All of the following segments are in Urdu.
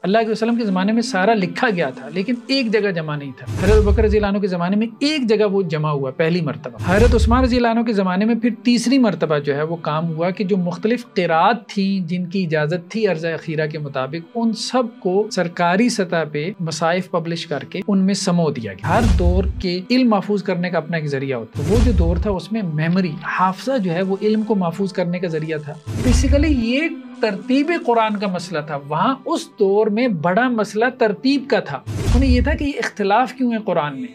اللہ کے وسلم کے زمانے میں سارا لکھا گیا تھا لیکن ایک جگہ جمع نہیں تھا. حضرت ابوبکر رضی اللہ عنہ کے زمانے میں ایک جگہ وہ جمع ہوا پہلی مرتبہ. حضرت عثمان رضی اللہ عنہ کے زمانے میں پھر تیسری مرتبہ جو ہے وہ کام ہوا کہ جو مختلف قراءات تھیں جن کی اجازت تھی عرض اخیرہ کے مطابق ان سب کو سرکاری سطح پہ مصائف پبلش کر کے ان میں سمو دیا گیا. ہر دور کے علم محفوظ کرنے کا اپنا ایک ذریعہ ہوتا ہے. وہ جو دور تھا اس میں میموری حافظہ جو ہے وہ علم کو محفوظ کرنے کا ذریعہ تھا. بیسیکلی یہ ترتیب قرآن کا مسئلہ تھا. وہاں اس دور میں بڑا مسئلہ ترتیب کا تھا. انہیں یہ تھا کہ یہ اختلاف کیوں ہے قرآن میں.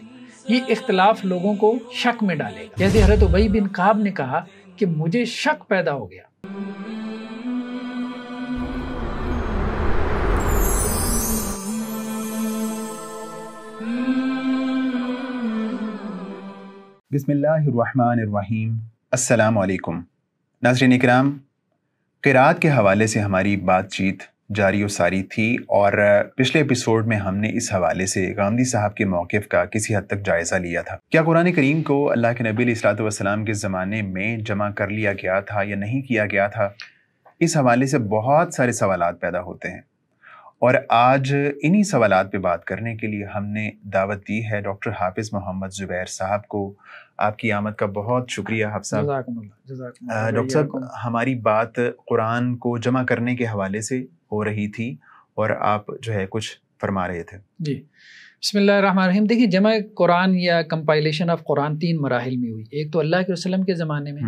یہ اختلاف لوگوں کو شک میں ڈالے. جیسے حضرت ابی بن کعب نے کہا کہ مجھے شک پیدا ہو گیا. بسم اللہ الرحمن الرحیم. السلام علیکم ناظرین اکرام. قراءت کے حوالے سے ہماری بات چیت جاری و ساری تھی اور پچھلے ایپیسوڈ میں ہم نے اس حوالے سے غامدی صاحب کے موقف کا کسی حد تک جائزہ لیا تھا. کیا قرآن کریم کو اللہ کے نبی علیہ الصلوۃ والسلام کے زمانے میں جمع کر لیا گیا تھا یا نہیں کیا گیا تھا؟ اس حوالے سے بہت سارے سوالات پیدا ہوتے ہیں اور آج انہی سوالات پہ بات کرنے کے لیے ہم نے دعوت دی ہے ڈاکٹر حافظ محمد زبیر صاحب کو. آپ کی آمد کا بہت شکریہ حافظ صاحب. ڈاکٹر صاحب ہماری بات قرآن کو جمع کرنے کے حوالے سے ہو رہی تھی اور آپ جو ہے کچھ فرما رہے تھے. جی بسم اللہ الرحمن الرحیم. دیکھیے جمع قرآن یا کمپائلیشن آف قرآن 3 مراحل میں ہوئی. ایک تو اللہ کے وسلم کے زمانے میں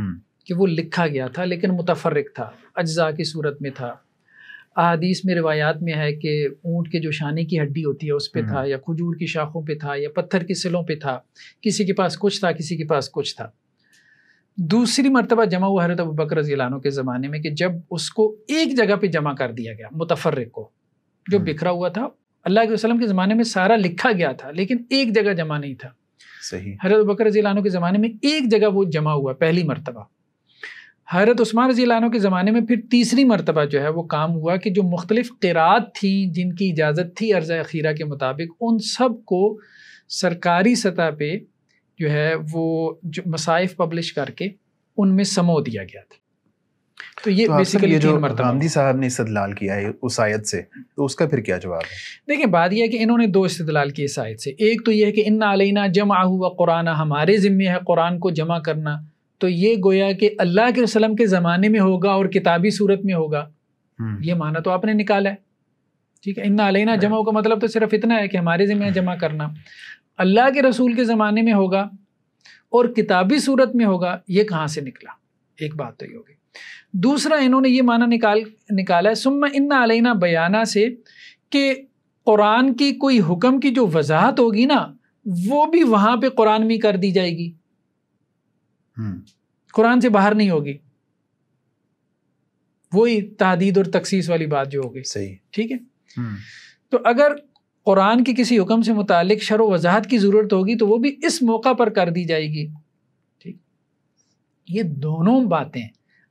کہ وہ لکھا گیا تھا لیکن متفرق تھا، اجزاء کی صورت میں تھا. احادیث میں روایات میں ہے کہ اونٹ کے جو شانے کی ہڈی ہوتی ہے اس پہ تھا، یا کھجور کی شاخوں پہ تھا، یا پتھر کی سلوں پہ تھا. کسی کے پاس کچھ تھا، کسی کے پاس کچھ تھا. دوسری مرتبہ جمع ہوا حضرت ابوبکر رضی اللہ عنہ کے زمانے میں کہ جب اس کو ایک جگہ پہ جمع کر دیا گیا، متفرق کو جو بکھرا ہوا تھا. اللہ کے وسلم کے زمانے میں سارا لکھا گیا تھا لیکن ایک جگہ جمع نہیں تھا. صحیح. حضرت ابوبکر رضی اللہ عنہ کے زمانے میں ایک جگہ وہ جمع ہوا پہلی مرتبہ. حضرت عثمان رضی اللہ عنہ کے زمانے میں پھر تیسری مرتبہ جو ہے وہ کام ہوا کہ جو مختلف قراءات تھیں جن کی اجازت تھی عرض اخیرہ کے مطابق ان سب کو سرکاری سطح پہ جو ہے وہ مصائف پبلش کر کے ان میں سمو دیا گیا تھا. تو یہ بیسیکلی جو غامدی صاحب نے استدلال کیا ہے اس آیت سے، تو اس کا پھر کیا جواب ہے؟ دیکھیں بات یہ ہے کہ انہوں نے 2 استدلال کیے اس آیت سے. ایک تو یہ ہے کہ ان علینا جمعہ و قرآن، ہمارے ذمے ہے قرآن کو جمع کرنا. تو یہ گویا کہ اللہ کے وسلم کے زمانے میں ہوگا اور کتابی صورت میں ہوگا. یہ معنی تو آپ نے نکالا ہے. ٹھیک ہے. ان علینا جمع کا مطلب تو صرف اتنا ہے کہ ہمارے ذمہ جمع کرنا. اللہ کے رسول کے زمانے میں ہوگا اور کتابی صورت میں ہوگا، یہ کہاں سے نکلا؟ ایک بات تو یہ ہوگی. دوسرا انہوں نے یہ معنی نکالا ہے ثم ان علینا بیانہ سے کہ قرآن کی کوئی حکم کی جو وضاحت ہوگی نا وہ بھی وہاں پہ قرآن میں کر دی جائے گی، قرآن سے باہر نہیں ہوگی. وہی تحدید اور تخصیص والی بات جو ہوگی. صحیح. ٹھیک ہے. تو اگر قرآن کے کسی حکم سے متعلق شرح و وضاحت کی ضرورت ہوگی تو وہ بھی اس موقع پر کر دی جائے گی. ٹھیک. یہ دونوں باتیں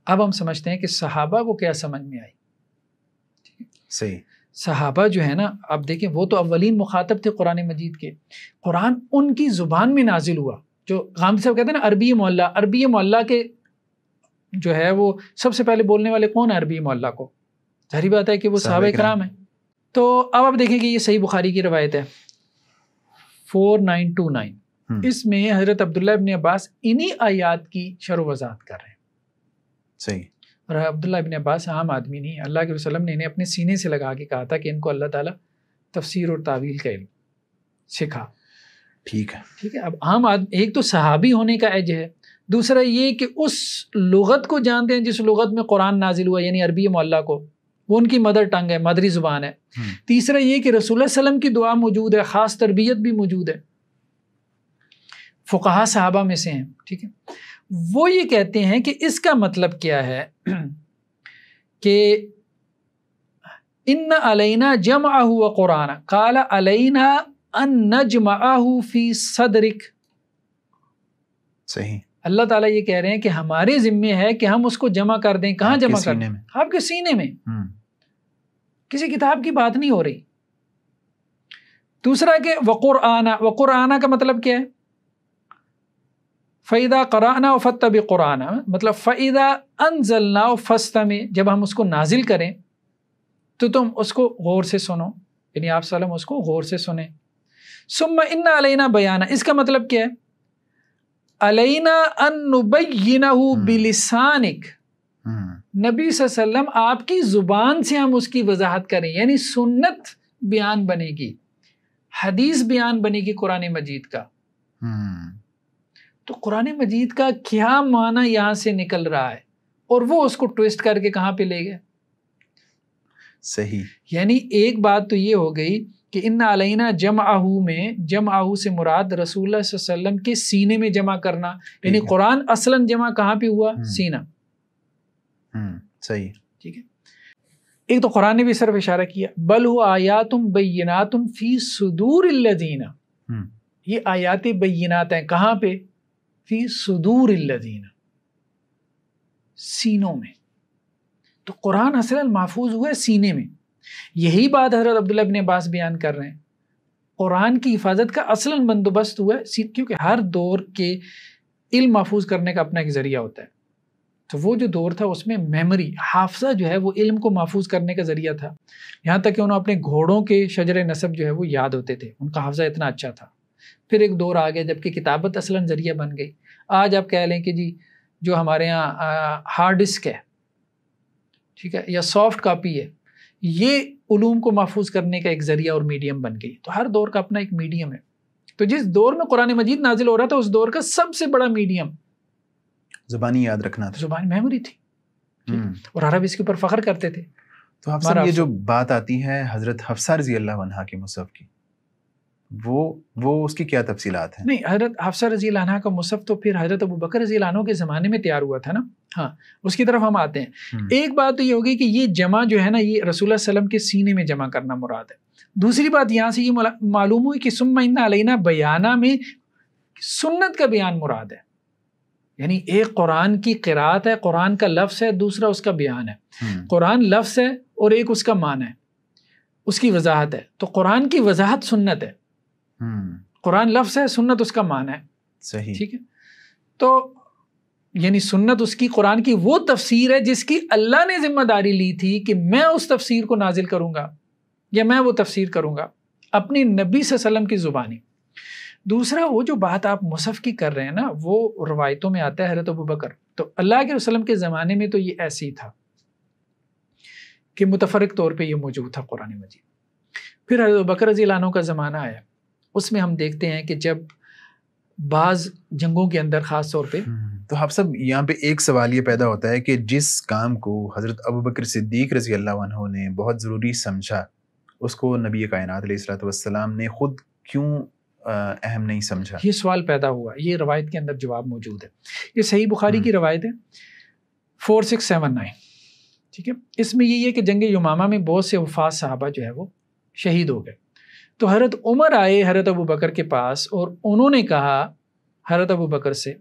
اب ہم سمجھتے ہیں کہ صحابہ کو کیا سمجھ میں آئی. صحیح. صحابہ جو ہے نا، اب دیکھیں وہ تو اولین مخاطب تھے قرآن مجید کے. قرآن ان کی زبان میں نازل ہوا. جو غامدی صاحب کہتے ہیں نا عربی معلّہ کے جو ہے وہ سب سے پہلے بولنے والے کون ہیں عربی معلّہ کو؟ ظاہری بات ہے کہ وہ صحابہ کرام ہیں. تو اب آپ دیکھیں کہ یہ صحیح بخاری کی روایت ہے 4929. اس میں حضرت عبداللہ ابن عباس انہی آیات کی شرح و وضاحت کر رہے ہیں. صحیح. اور عبداللہ ابن عباس عام آدمی نہیں، اللہ کے وسلم نے انہیں اپنے سینے سے لگا کے کہا تھا کہ ان کو اللہ تعالیٰ تفسیر اور تعویل کا علم سکھا. ٹھیک ہے. ٹھیک ہے. اب عام آدمی، ایک تو صحابی ہونے کا ایج ہے، دوسرا یہ کہ اس لغت کو جانتے ہیں جس لغت میں قرآن نازل ہوا، یعنی عربی معلّہ کو، وہ ان کی مدر ٹنگ ہے، مادری زبان ہے. تیسرا یہ کہ رسول اللہ علیہ وسلم کی دعا موجود ہے، خاص تربیت بھی موجود ہے، فقہا صحابہ میں سے ہیں. ٹھیک ہے. وہ یہ کہتے ہیں کہ اس کا مطلب کیا ہے کہ ان علینا جمعہ و قرآن قال علینا ان نجمعہ فی صدرک. صحیح. اللہ تعالیٰ یہ کہہ رہے ہیں کہ ہمارے ذمے ہے کہ ہم اس کو جمع کر دیں. کہاں جمع کر دیں؟ آپ کے سینے میں. کسی کتاب کی بات نہیں ہو رہی. دوسرا کہ وقرآن کا مطلب کیا ہے؟ فَإِذَا قَرَأْنَا فَاتَّبِعْ قُرْآنَ، مطلب فَإِذَا أَنزَلْنَا فَاسْتَمِعْ، جب ہم اس کو نازل کریں تو تم اس کو غور سے سنو، یعنی آپ صلی اللہ علیہ وسلم اس کو غور سے سنیں. ثم ان علینا بیانہ، اس کا مطلب کیا ہے؟ علینا ان نبینہ بلسانک، نبی صلی اللہ علیہ وسلم آپ کی زبان سے ہم اس کی وضاحت کریں، یعنی سنت بیان بنے گی، حدیث بیان بنے گی قرآن مجید کا. تو قرآن مجید کا کیا معنی یہاں سے نکل رہا ہے، اور وہ اس کو ٹویسٹ کر کے کہاں پہ لے گئے. صحیح. یعنی ایک بات تو یہ ہو گئی کہ ان علینا جمعہ میں جمعہ سے مراد رسول اللہ صلی اللہ علیہ وسلم کے سینے میں جمع کرنا، یعنی قرآن اصلاً جمع کہاں پہ ہوا؟ سینہ. صحیح. ٹھیک ہے. ایک تو قرآن نے بھی صرف اشارہ کیا بل هو آیات بینات فی صدور الذین، یہ آیات بینات ہیں کہاں پہ؟ فی صدور الذین، سینوں میں. تو قرآن اصلاً محفوظ ہوا ہے سینے میں. یہی بات حضرت عبداللہ ابن عباس بیان کر رہے ہیں، قرآن کی حفاظت کا اصلاً بندوبست ہوا ہے کیونکہ ہر دور کے علم محفوظ کرنے کا اپنا ایک ذریعہ ہوتا ہے. تو وہ جو دور تھا اس میں میموری، حافظہ جو ہے وہ علم کو محفوظ کرنے کا ذریعہ تھا. یہاں تک کہ انہوں اپنے گھوڑوں کے شجر نسب جو ہے وہ یاد ہوتے تھے، ان کا حافظہ اتنا اچھا تھا. پھر ایک دور آ گیا جب کہ کتابت اصلاً ذریعہ بن گئی. آج آپ کہہ لیں کہ جی جو ہمارے ہاں ہارڈ ڈسک ہے، ٹھیک ہے، یا سافٹ کاپی ہے، یہ علوم کو محفوظ کرنے کا ایک ذریعہ اور میڈیم بن گئی. تو ہر دور کا اپنا ایک میڈیم ہے. تو جس دور میں قرآن مجید نازل ہو رہا تھا اس دور کا سب سے بڑا میڈیم زبانی یاد رکھنا تھا، زبان میموری تھی، اور عرب اس کے اوپر فخر کرتے تھے. تو حفصہ یہ جو بات آتی ہے حضرت حفصہ رضی اللہ عنہا کے مصحف کی، وہ اس کی کیا تفصیلات ہیں؟ نہیں، حضرت حفصہ رضی اللہ عنہا کا مصحف تو پھر حضرت ابو بکر رضی اللہ عنہ کے زمانے میں تیار ہوا تھا نا. ہاں، اس کی طرف ہم آتے ہیں. ایک بات تو یہ ہوگی کہ یہ جمع جو ہے نا یہ رسول اللہ صلی اللہ علیہ وسلم کے سینے میں جمع کرنا مراد ہے. دوسری بات یہاں سے یہ معلوم ہوئی کہ ثم ان علینا بیانہ میں سنت کا بیان مراد ہے. یعنی ایک قرآن کی قرات ہے، قرآن کا لفظ ہے، دوسرا اس کا بیان ہے. قرآن لفظ ہے اور ایک اس کا معنی ہے، اس کی وضاحت ہے. تو قرآن کی وضاحت سنت ہے، قرآن لفظ ہے، سنت اس کا معنی ہے. صحیح. ٹھیک ہے. تو یعنی سنت اس کی قرآن کی وہ تفسیر ہے جس کی اللہ نے ذمہ داری لی تھی کہ میں اس تفسیر کو نازل کروں گا یا میں وہ تفسیر کروں گا اپنی نبی صلی اللہ علیہ وسلم کی زبانی. دوسرا وہ جو بات آپ مصحف کی کر رہے ہیں نا وہ روایتوں میں آتا ہے حضرت ابو بکر، تو اللہ کے وسلم کے زمانے میں تو یہ ایسے ہی تھا کہ متفرق طور پہ یہ موجود تھا قرآن مجید. پھر حضرت ابو بکر رضی اللہ عنہ کا زمانہ آیا، اس میں ہم دیکھتے ہیں کہ جب بعض جنگوں کے اندر خاص طور پہ تو حفصہ یہاں پہ ایک سوال یہ پیدا ہوتا ہے کہ جس کام کو حضرت ابوبکر صدیق رضی اللہ عنہ نے بہت ضروری سمجھا، اس کو نبی کائنات علیہ الصلوۃ والسلام نے خود کیوں اہم نہیں سمجھا؟ یہ سوال پیدا ہوا. یہ روایت کے اندر جواب موجود ہے. یہ صحیح بخاری کی روایت ہے 4679. ٹھیک ہے. اس میں یہ ہے کہ جنگ یمامہ میں بہت سے وفات صحابہ جو ہے وہ شہید ہو گئے. تو حضرت عمر آئے حضرت ابو بکر کے پاس اور انہوں نے کہا حضرت ابو بکر سے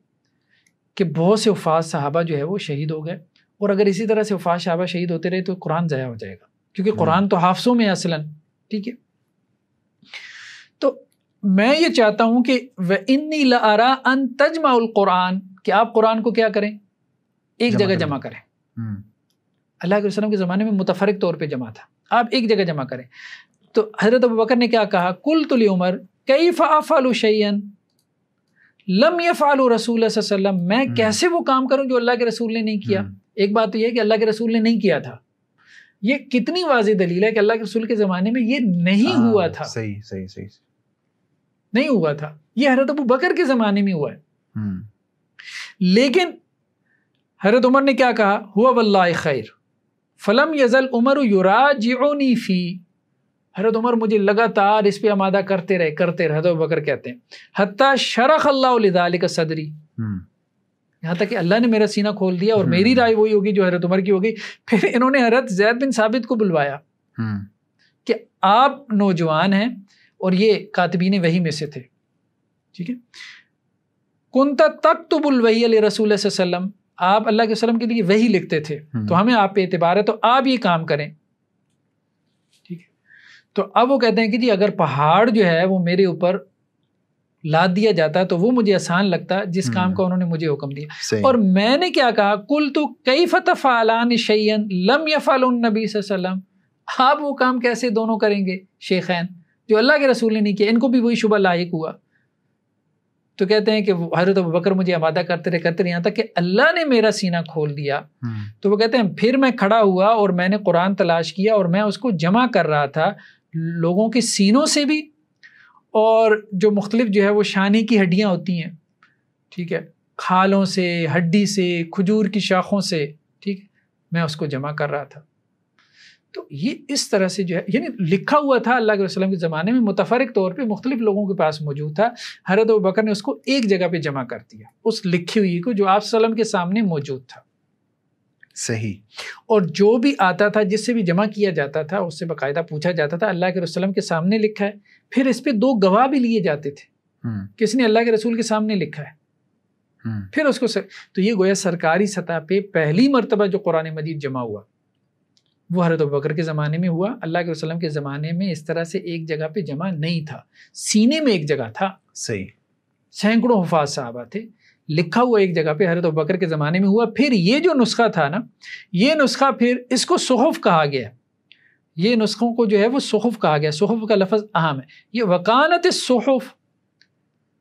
کہ بہت سے وفات صحابہ جو ہے وہ شہید ہو گئے، اور اگر اسی طرح سے وفات صحابہ شہید ہوتے رہے تو قرآن ضائع ہو جائے گا، کیونکہ قرآن تو حافظوں میں اصلاً. ٹھیک ہے. تو میں یہ چاہتا ہوں کہ وَإِنِّي لَأَرَىٰ أَن تَجْمَعُ الْقُرْآنَ، کہ آپ قرآن کو کیا کریں؟ ایک جگہ جمع کریں. اللہ کے وسلم کے زمانے میں متفرق طور پہ جمع تھا، آپ ایک جگہ جمع کریں. تو حضرت ابو بکر نے کیا کہا؟ قُلْتُ لِعُمَرَ كَيْفَ أَفْعَلُ شَيْئًا لَمْ يَفْعَلُ رَسُولُ صلی اللہ علیہ وسلم، میں کیسے وہ کام کروں جو اللہ کے رسول نے نہیں کیا؟ ایک بات تو یہ ہے کہ اللہ کے رسول نے نہیں کیا تھا، یہ کتنی واضح دلیل ہے کہ اللہ کے رسول کے زمانے میں یہ نہیں ہوا تھا. صحیح نہیں ہوا تھا، یہ حضرت ابو بکر کے زمانے میں ہوا ہے. لیکن حضرت عمر نے کیا کہا؟ ہوا واللہ خیر فلم یزل عمر یراجعنی فی، حضرت عمر مجھے لگاتار اس پہ آمادہ کرتے رہے. حضرت ابو بکر کہتے ہیں حتی شرح اللہ لذالک صدری، یہاں تک کہ اللہ نے میرا سینہ کھول دیا اور میری رائے وہی ہوگی جو حضرت عمر کی ہوگی. پھر انہوں نے حضرت زید بن ثابت کو بلوایا کہ آپ نوجوان ہیں اور یہ کاتبین وحی میں سے تھے. ٹھیک ہے. کنت تکتب الوحی علی رسول صلی اللہ علیہ وسلم، آپ اللہ کے وسلم کے لیے وحی لکھتے تھے، تو ہمیں آپ پہ اعتبار ہے، تو آپ یہ کام کریں. ٹھیک ہے. تو اب وہ کہتے ہیں کہ جی اگر پہاڑ جو ہے وہ میرے اوپر لاد دیا جاتا تو وہ مجھے آسان لگتا جس کام کا انہوں نے مجھے حکم دیا. اور میں نے کیا کہا؟ قلت کیف تفعلان شیئا لم یفعل النبی صلی اللہ علیہ وسلم، آپ وہ کام کیسے دونوں کریں گے شیخین جو اللہ کے رسول نے نہیں کیا؟ ان کو بھی وہی شبہ لاحق ہوا. تو کہتے ہیں کہ حضرت ابوبکر مجھے آمادہ کرتے رہے یہاں تک کہ اللہ نے میرا سینہ کھول دیا. تو وہ کہتے ہیں پھر میں کھڑا ہوا اور میں نے قرآن تلاش کیا اور میں اس کو جمع کر رہا تھا لوگوں کے سینوں سے بھی، اور جو مختلف جو ہے وہ شانے کی ہڈیاں ہوتی ہیں، ٹھیک ہے، کھالوں سے، ہڈی سے، کھجور کی شاخوں سے، ٹھیک ہے، میں اس کو جمع کر رہا تھا. تو یہ اس طرح سے جو ہے یعنی لکھا ہوا تھا اللہ کے وسلم کے زمانے میں، متفرق طور پہ مختلف لوگوں کے پاس موجود تھا. حضرت ابوبکر نے اس کو ایک جگہ پہ جمع کر دیا، اس لکھی ہوئی کو جو آپ صلی اللہ علیہ وسلم کے سامنے موجود تھا. صحیح. اور جو بھی آتا تھا جس سے بھی جمع کیا جاتا تھا اس سے باقاعدہ پوچھا جاتا تھا اللہ کے وسلم کے سامنے لکھا ہے. پھر اس پہ 2 گواہ بھی لیے جاتے تھے، کس نے اللہ کے رسول کے سامنے لکھا ہے. پھر اس کو تو یہ گویا سرکاری سطح پہ پہلی مرتبہ جو قرآن مجید جمع ہوا وہ حضرت ابوبکر کے زمانے میں ہوا. اللہ کے وسلم کے زمانے میں اس طرح سے ایک جگہ پہ جمع نہیں تھا، سینے میں ایک جگہ تھا. صحیح. سینکڑوں حفاظ صحابہ تھے، لکھا ہوا ایک جگہ پہ حضرت ابوبکر کے زمانے میں ہوا. پھر یہ جو نسخہ تھا نا، یہ نسخہ پھر اس کو صحف کہا گیا. یہ نسخوں کو جو ہے وہ صحف کہا گیا. صحف کا لفظ اہم ہے. یہ وکانت الصحف،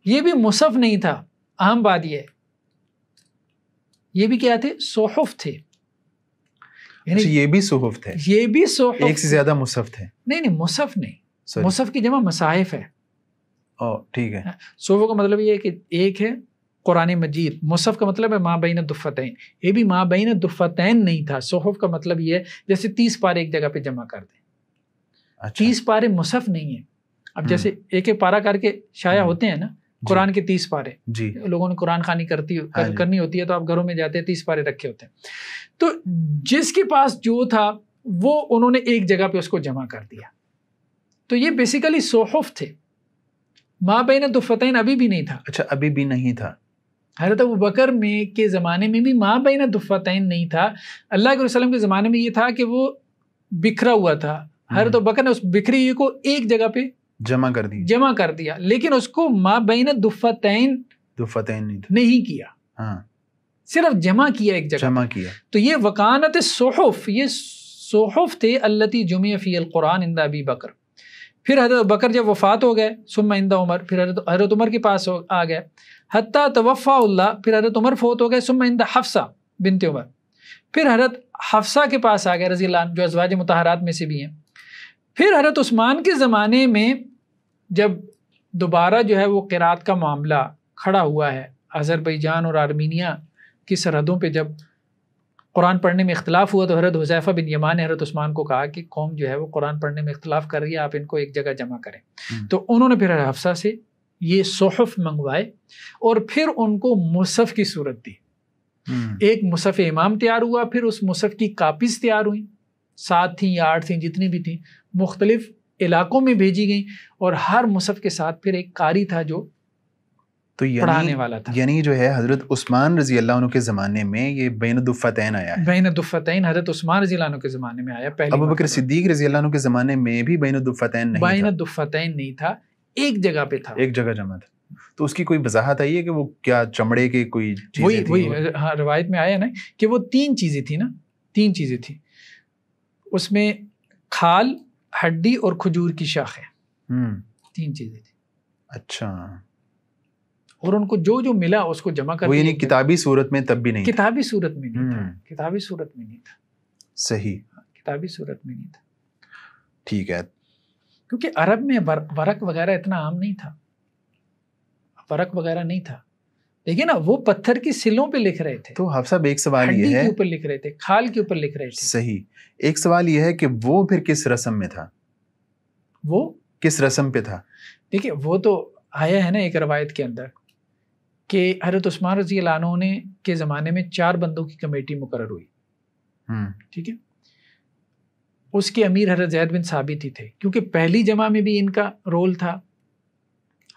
یہ بھی مصحف نہیں تھا. اہم بات یہ ہے یہ بھی کیا تھے؟ صحف تھے. یعنی یہ بھی صحف تھے، یہ بھی صحف، ایک سے زیادہ مصحف تھے. نہیں مصحف نہیں، مصحف کی جمع مصاحف ہے. ٹھیک ہے. صحف کا مطلب یہ ہے کہ ایک ہے قرآن مجید، مصحف کا مطلب ہے ما بین الدفتین. یہ بھی ما بین الدفتین نہیں تھا. صحف کا مطلب یہ ہے جیسے 30 پارے ایک جگہ پہ جمع کر دیں. 30 پارے مصحف نہیں ہیں. اب جیسے ایک ایک پارا کر کے شائع ہوتے ہیں نا قرآن کے 30 پارے، جی لوگوں نے قرآن خوانی کرنی ہوتی ہے تو آپ گھروں میں جاتے ہیں 30 پارے رکھے ہوتے ہیں. تو جس کے پاس جو تھا وہ انہوں نے ایک جگہ پہ اس کو جمع کر دیا. تو یہ بیسیکلی صحف تھے. ما بین الدفتین ابھی بھی نہیں تھا. اچھا ابھی بھی نہیں تھا. حضرت ابوبکر میں کے زمانے میں بھی ما بین الدفتین نہیں تھا. اللہ کے وسلم کے زمانے میں یہ تھا کہ وہ بکھرا ہوا تھا. حضرت ابوبکر نے اس بکھری ہوئی کو ایک جگہ پہ جمع کر دیا لیکن اس کو ما بین الدفتین نہیں کیا. ہاں صرف جمع کیا، ایک جگہ جمع کیا. تو یہ وکانت الصحف، یہ صحف تھے التی جمع فی القرآن عند ابی بکر. پھر حضرت بکر جب وفات ہو گئے ثم عند عمر، پھر حضرت عمر کے پاس آ گئے. حتیٰ توفا اللہ، پھر حضرت عمر فوت ہو گئے. ثم عند حفصہ بنت عمر، پھر حضرت حفصہ کے پاس آ گئے رضی اللہ عنہ جو ازواج مطہرات میں سے بھی ہیں. پھر حضرت عثمان کے زمانے میں جب دوبارہ جو ہے وہ قرات کا معاملہ کھڑا ہوا ہے، آذربائیجان اور آرمینیا کی سرحدوں پہ جب قرآن پڑھنے میں اختلاف ہوا تو حضرت حذیفہ بن یمان نے حضرت عثمان کو کہا کہ قوم جو ہے وہ قرآن پڑھنے میں اختلاف کر رہی ہے، آپ ان کو ایک جگہ جمع کریں. تو انہوں نے پھر حفصہ سے یہ صحف منگوائے اور پھر ان کو مصحف کی صورت دی. ایک مصحف امام تیار ہوا، پھر اس مصحف کی کاپیز تیار ہوئیں، 7 تھیں یا 8 تھیں، جتنی بھی تھیں، مختلف علاقوں میں بھیجی گئیں. اور ہر مصحف کے ساتھ پھر ایک قاری تھا جو پڑھانے والا تھا. یعنی جو ہے حضرت عثمان رضی اللہ عنہ کے زمانے میں یہ بین الدفتین آیا ہے. بین الدفتین حضرت عثمان رضی اللہ عنہ کے زمانے میں آیا. پہلے ابوبکر صدیق رضی اللہ عنہ کے زمانے میں بھی بین الدفتین نہیں تھا. بین الدفتین نہیں تھا، ایک جگہ پہ تھا، ایک جگہ جمع تھا. تو اس کی کوئی وضاحت آئی ہے کہ وہ کیا چمڑے کے کوئی چیزیں تھیں؟ وہی ہاں روایت میں آیا نا کہ وہ 3 چیزیں تھیں نا، 3 چیزیں تھیں اس میں، کھال، ہڈی اور کھجور کی شاخیں. 3 چیزیں تھیں. اچھا. اور ان کو جو ملا اس کو جمع کر وہ یعنی کتابی صورت میں تب بھی نہیں، کتابی صورت میں نہیں تھا. کتابی صورت میں نہیں تھا. صحیح، کتابی صورت میں نہیں تھا. ٹھیک ہے. کیونکہ عرب میں ورق وغیرہ اتنا عام نہیں تھا، ورق وغیرہ نہیں تھا. دیکھیں نا وہ پتھر کی سلوں پہ لکھ رہے تھے. تو حافظ صاحب ایک سوال یہ ہے، ہڈی کے اوپر لکھ رہے تھے، کھال کے اوپر لکھ رہے تھے. صحیح. ایک سوال یہ ہے کہ وہ پھر کس رسم میں تھا؟ وہ کس رسم پہ تھا؟ دیکھیں وہ تو آیا ہے نا ایک روایت کے اندر کہ حضرت عثمان رضی اللہ عنہ نے کے زمانے میں 4 بندوں کی کمیٹی مقرر ہوئی. ٹھیک ہے. اس کے امیر حضرت زید بن ثابت ہی تھے، کیونکہ پہلی جمع میں بھی ان کا رول تھا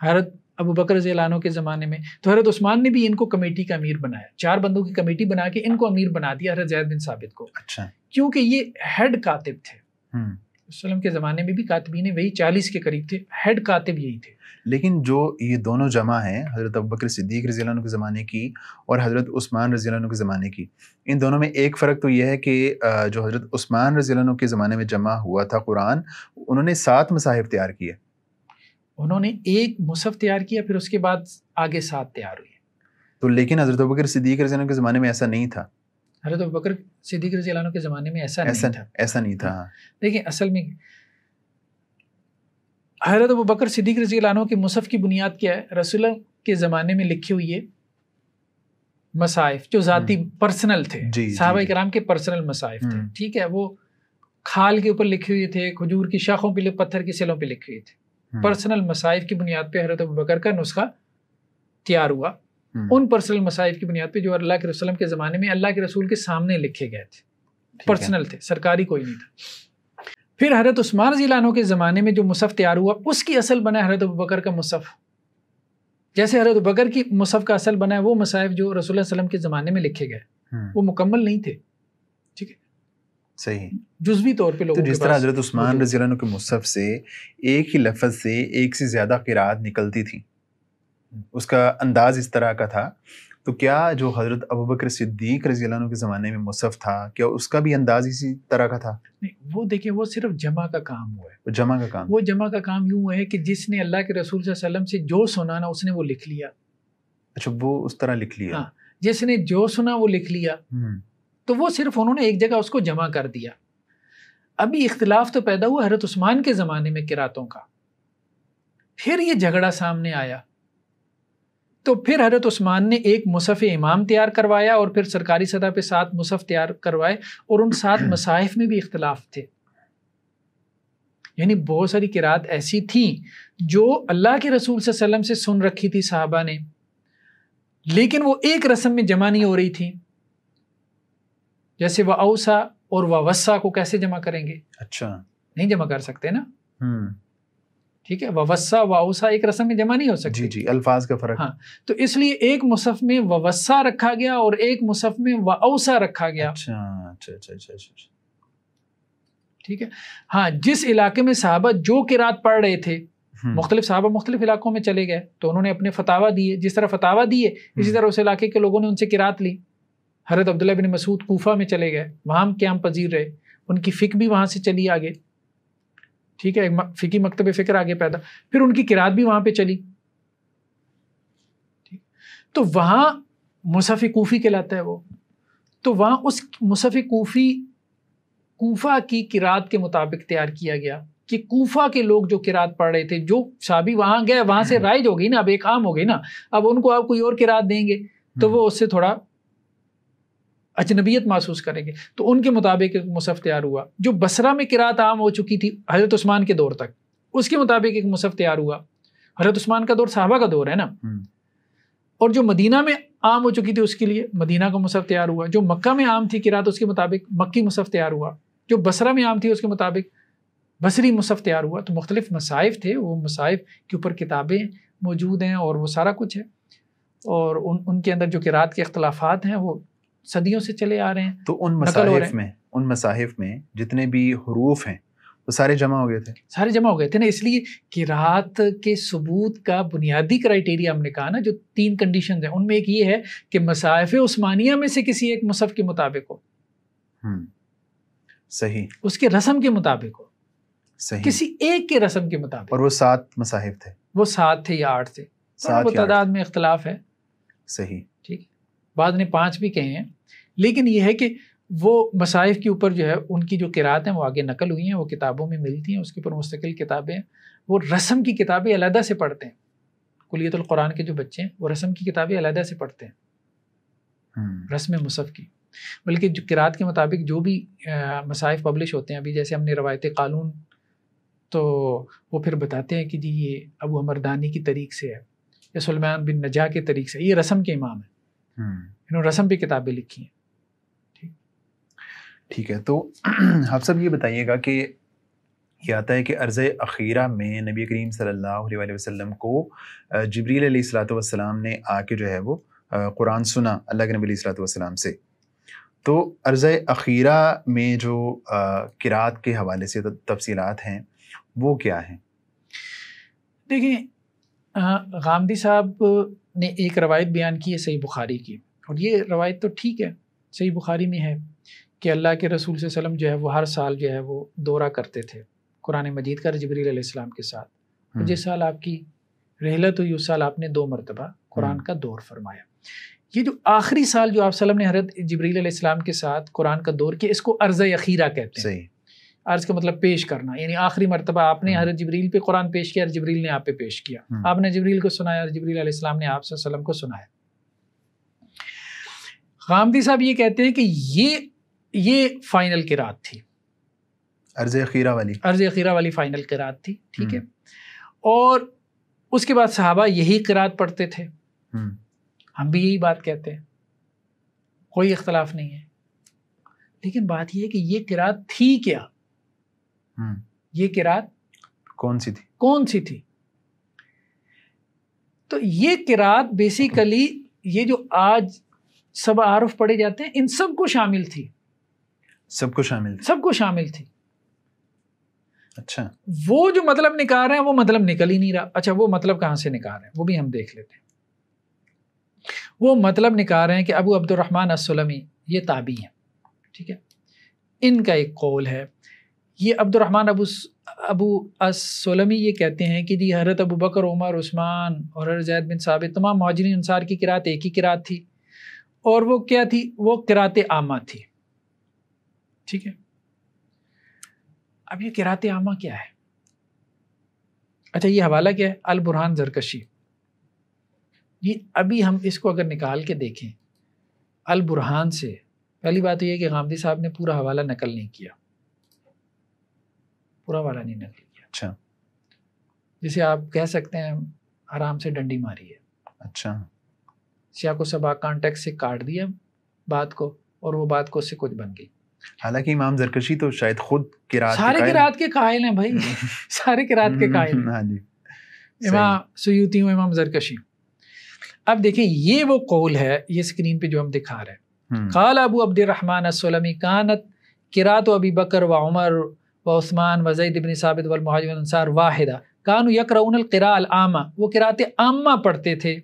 حضرت ابوبکر رضی اللہ عنہ کے زمانے میں. تو حضرت عثمان نے بھی ان کو کمیٹی کا امیر بنایا، 4 بندوں کی کمیٹی بنا کے ان کو امیر بنا دیا حضرت زید بن ثابت کو. اچھا. کیونکہ یہ ہیڈ کاتب تھے، وسلم کے زمانے میں بھی کاتبین وہی 40 کے قریب تھے، ہیڈ کاتب یہی تھے. لیکن جو یہ دونوں جمع ہیں حضرت ابوبکر صدیق رضی اللہ عنہ کے زمانے کی اور حضرت عثمان رضی اللہ عنہ کے زمانے کی، ان دونوں میں ایک فرق تو یہ ہے کہ جو حضرت عثمان رضی اللہ عنہ کے زمانے میں جمع ہوا تھا قرآن، انہوں نے 7 مصاحف تیار کیے. انہوں نے ایک مصحف تیار کیا، پھر اس کے بعد آگے 7 تیار ہوئے. تو لیکن حضرت ابوبکر صدیق رضی اللہ عنہ کے زمانے میں ایسا نہیں تھا. حضرت ابوبکر صدیق رضی اللہ عنہ کے زمانے میں ایسا نہیں تھا. دیکھیں اصل میں حضرت ابوبکر صدیق رضی اللہ عنہ کے مصحف کی بنیاد کیا ہے؟ رسول اللہ کے زمانے میں لکھے ہوئے مصاحف جو ذاتی پرسنل تھے، صحابہ کرام کے پرسنل مصاحف تھے. ٹھیک ہے، وہ کھال کے اوپر لکھے ہوئے تھے، کھجور کی شاخوں پہ، پتھر کی سلوں پہ لکھے ہوئے تھے. پرسنل مصاحف کی بنیاد پہ حضرت ابوبکر کا نسخہ تیار ہوا. ان پرسنل مصاحف کی بنیاد پہ جو اللہ کے رسول کے زمانے میں اللہ کے رسول کے سامنے لکھے گئے تھے، پرسنل تھے، سرکاری کوئی نہیں تھا. پھر حضرت عثمان رضی اللہ عنہ کے زمانے میں جو مصحف تیار ہوا اس کی اصل بنا حضرت ابوبکر کا مصحف. جیسے حضرت ابوبکر کی مصحف کا اصل بنا ہے، وہ مصاحف جو رسول اللہ صلی اللہ علیہ وسلم کے زمانے میں لکھے گئے وہ مکمل نہیں تھے. ٹھیک ہے، صحیح، جزوی طور پہ لوگوں تو جس طرح حضرت عثمان رضی اللہ عنہ کے مصحف سے ایک ہی لفظ سے ایک سے زیادہ قرات نکلتی تھی، اس کا انداز اس طرح کا تھا، تو کیا جو حضرت ابوبکر صدیق رضی اللہ عنہ کے زمانے میں مصحف تھا کیا اس کا بھی انداز اسی طرح کا تھا؟ نہیں، وہ دیکھیں وہ صرف جمع کا کام ہوا ہے. وہ جمع کا کام یوں ہے کہ جس نے اللہ کے رسول صلی اللہ علیہ وسلم سے جو سنا نا اس نے وہ لکھ لیا. اچھا، وہ اس طرح لکھ لیا. ہاں، جس نے جو سنا وہ لکھ لیا، تو وہ صرف انہوں نے ایک جگہ اس کو جمع کر دیا. ابھی اختلاف تو پیدا ہوا حضرت عثمان کے زمانے میں قراتوں کا، پھر یہ جھگڑا سامنے آیا تو پھر حضرت عثمان نے ایک مصحف امام تیار کروایا اور پھر سرکاری سطح پہ 7 مصحف تیار کروائے، اور ان 7 مصاحف میں بھی اختلاف تھے. یعنی بہت ساری قرات ایسی تھیں جو اللہ کے رسول صلی اللہ علیہ وسلم سے سن رکھی تھی صحابہ نے، لیکن وہ ایک رسم میں جمع نہیں ہو رہی تھی. جیسے وَأَوْسَى اور وَوَسَّى کو کیسے جمع کریں گے؟ اچھا، نہیں جمع کر سکتے نا. ٹھیک ہے، وَوَسَّى وَأَوْسَى ایک رسم میں جمع نہیں ہو سکتی. جی، الفاظ کا فرق. ہاں، تو اس لیے ایک مصحف میں وَوَسَّى رکھا گیا اور ایک مصحف میں وَأَوْسَى رکھا گیا. اچھا. ٹھیک ہے. ہاں، جس علاقے میں صحابہ جو قرات پڑھ رہے تھے، مختلف صحابہ مختلف علاقوں میں چلے گئے تو انہوں نے اپنے فتاوی دیے. جس طرح فتاوی دیے اسی طرح اس علاقے کے لوگوں نے ان سے قرات لی. حضرت عبداللہ بن مسعود کوفہ میں چلے گئے، وہاں قیام پذیر رہے، ان کی فقہ بھی وہاں سے چلی آگے. ٹھیک ہے، فقی مکتب فکر آگے پیدا، پھر ان کی قرات بھی وہاں پہ چلی. تو وہاں مصحف کوفی کہلاتا ہے وہ. تو وہاں اس مصحف کوفی کوفہ کی قرات کے مطابق تیار کیا گیا کہ کوفہ کے لوگ جو قرات پڑھ رہے تھے، جو صحابی وہاں گئے وہاں سے رائج ہو گئی نا، اب ایک عام ہو گئی نا، اب ان کو آپ کوئی اور قرات دیں گے تو وہ اس سے تھوڑا اجنبیت محسوس کریں گے. تو ان کے مطابق ایک مصحف تیار ہوا. جو بصرہ میں قرات عام ہو چکی تھی حضرت عثمان کے دور تک، اس کے مطابق ایک مصحف تیار ہوا. حضرت عثمان کا دور صحابہ کا دور ہے نا. اور جو مدینہ میں عام ہو چکی تھی اس کے لیے مدینہ کا مصحف تیار ہوا. جو مکہ میں عام تھی قرات اس کے مطابق مکی مصحف تیار ہوا. جو بصرہ میں عام تھی اس کے مطابق بصری مصحف تیار ہوا. تو مختلف مصاحف تھے، وہ مصاحف کے اوپر کتابیں موجود ہیں اور وہ سارا کچھ ہے. اور ان کے اندر جو قرات کے اختلافات ہیں وہ صدیوں سے چلے آ رہے ہیں. تو ان مصاحف میں جتنے بھی حروف ہیں وہ سارے جمع ہو گئے تھے نا. اس لیے قرات کے ثبوت کا بنیادی کرائیٹیریا ہم نے کہا نا، جو 3 کنڈیشنز ہیں ان میں ایک یہ ہے کہ مصاحف عثمانیہ میں سے کسی ایک مصحف کے مطابق ہو. صحیح. اس کے رسم کے مطابق ہو. صحیح. کسی ایک کے رسم کے مطابق. اور وہ 7 مصاحف تھے. وہ 7 تھے یا 8 تھے، وہ تعداد میں اختلاف ہے. صحیح. ٹھیک ہے، بعض نے 5 بھی کہے ہیں. لیکن یہ ہے کہ وہ مصاحف کے اوپر جو ہے ان کی جو قرات ہیں وہ آگے نقل ہوئی ہیں، وہ کتابوں میں ملتی ہیں، اس کے اوپر مستقل کتابیں ہیں. وہ رسم کی کتابیں علیحدہ سے پڑھتے ہیں. کلیت القرآن کے جو بچے ہیں وہ رسم کی کتابیں علیحدہ سے پڑھتے ہیں، رسم مصحف کی. بلکہ جو قرات کے مطابق جو بھی مصاحف پبلش ہوتے ہیں، ابھی جیسے ہم نے روایت قالون، تو وہ پھر بتاتے ہیں کہ جی یہ ابو حمردانی کی طریق سے ہے یا سلیمان بن نجاح کے طریق سے، یہ رسم کے امام ہیں، انہوں نے رسم پہ کتابیں لکھی ہیں. ٹھیک ہے. تو آپ سب یہ بتائیے گا کہ یہ آتا ہے کہ عرض اخیرہ میں نبی کریم صلی اللہ علیہ وسلم کو جبریل علیہ السلام نے آ کے جو ہے وہ قرآن سنا اللہ کے نبی علیہ السلام سے. تو عرض اخیرہ میں جو قرات کے حوالے سے تفصیلات ہیں وہ کیا ہیں؟ دیکھیں غامدی صاحب نے ایک روایت بیان کی ہے صحیح بخاری کی، اور یہ روایت تو ٹھیک ہے، صحیح بخاری میں ہے کہ اللہ کے رسول صلی اللہ علیہ وسلم جو ہے وہ ہر سال جو ہے وہ دورہ کرتے تھے قرآن مجید کا جبریل علیہ السلام کے ساتھ، اور جس سال آپ کی رحلت ہوئی اس سال آپ نے 2 مرتبہ قرآن کا دور فرمایا۔ یہ جو آخری سال جو آپ وسلم نے حضرت جبریل علیہ السلام کے ساتھ قرآن کا دور کیا، اس کو عرض اخیرہ کہتے ہیں۔ صحیح، عرض کا مطلب پیش کرنا، یعنی آخری مرتبہ آپ نے حضرت جبریل پہ قرآن پیش کیا اور جبریل نے آپ پہ پیش کیا، آپ نے جبریل کو سنایا اور جبریل علیہ السلام نے آپ صلی اللہ علیہ وسلم کو سنایا۔ غامدی صاحب یہ کہتے ہیں کہ یہ فائنل قرات تھی، عرض اخیرہ والی فائنل قرات تھی، ٹھیک ہے۔ اور اس کے بعد صحابہ یہی قرات پڑھتے تھے، ہم بھی یہی بات کہتے ہیں، کوئی اختلاف نہیں ہے۔ لیکن بات یہ ہے کہ یہ قرات تھی کیا، یہ قرات کون سی تھی؟ تو یہ قرات بیسیکلی یہ جو آج سب عارف پڑھے جاتے ہیں ان سب کو شامل تھی، سب کو شامل تھی۔ اچھا، وہ جو مطلب نکال رہے ہیں وہ مطلب نکل ہی نہیں رہا۔ اچھا، وہ مطلب کہاں سے نکال رہے ہیں وہ بھی ہم دیکھ لیتے ہیں۔ وہ مطلب نکال رہے ہیں کہ ابو عبد الرحمن السلمی یہ تابعی ہیں، ٹھیک ہے، ان کا ایک قول ہے، یہ عبد الرحمن ابو السلمی یہ کہتے ہیں کہ جی حضرت ابو بکر، عمر، عثمان اور حضرت زید بن ثابت تمام مہاجرین انصار کی قرات ایک ہی قرات تھی، اور وہ کیا تھی؟ وہ قرات عامہ تھی، ٹھیک ہے۔ اب یہ قرات عامہ کیا ہے؟ اچھا، یہ حوالہ کیا ہے؟ البرہان زرکشی۔ یہ ابھی ہم اس کو اگر نکال کے دیکھیں البرہان سے، پہلی بات یہ ہے کہ غامدی صاحب نے پورا حوالہ نقل نہیں کیا، پورا حوالہ نہیں نقل کیا۔ اچھا، جسے آپ کہہ سکتے ہیں آرام سے ڈنڈی ماری ہے۔ اچھا، سیاق و سباق کانٹیکٹ سے کاٹ دیا بات کو، اور وہ بات کو اس سے کچھ بن گئی۔ حالانکہ امام زرکشی تو شاید خود قرات سارے قرات کے قائل ہیں بھائی، سارے قرات کے قائل ہیں، ہاں جی، امام سیوطی ہوں، امام زرکشی۔ اب دیکھیں یہ وہ قول ہے، یہ اسکرین پہ جو ہم دکھا رہے ہیں، قال ابو عبد الرحمن السلمی کانت قرات ابی بکر و عمر و عثمان و زید بن ثابت والمہاجرین والانصار واحدہ کانوا یقرؤون القراء العامہ، وہ قرات عامہ پڑھتے تھے،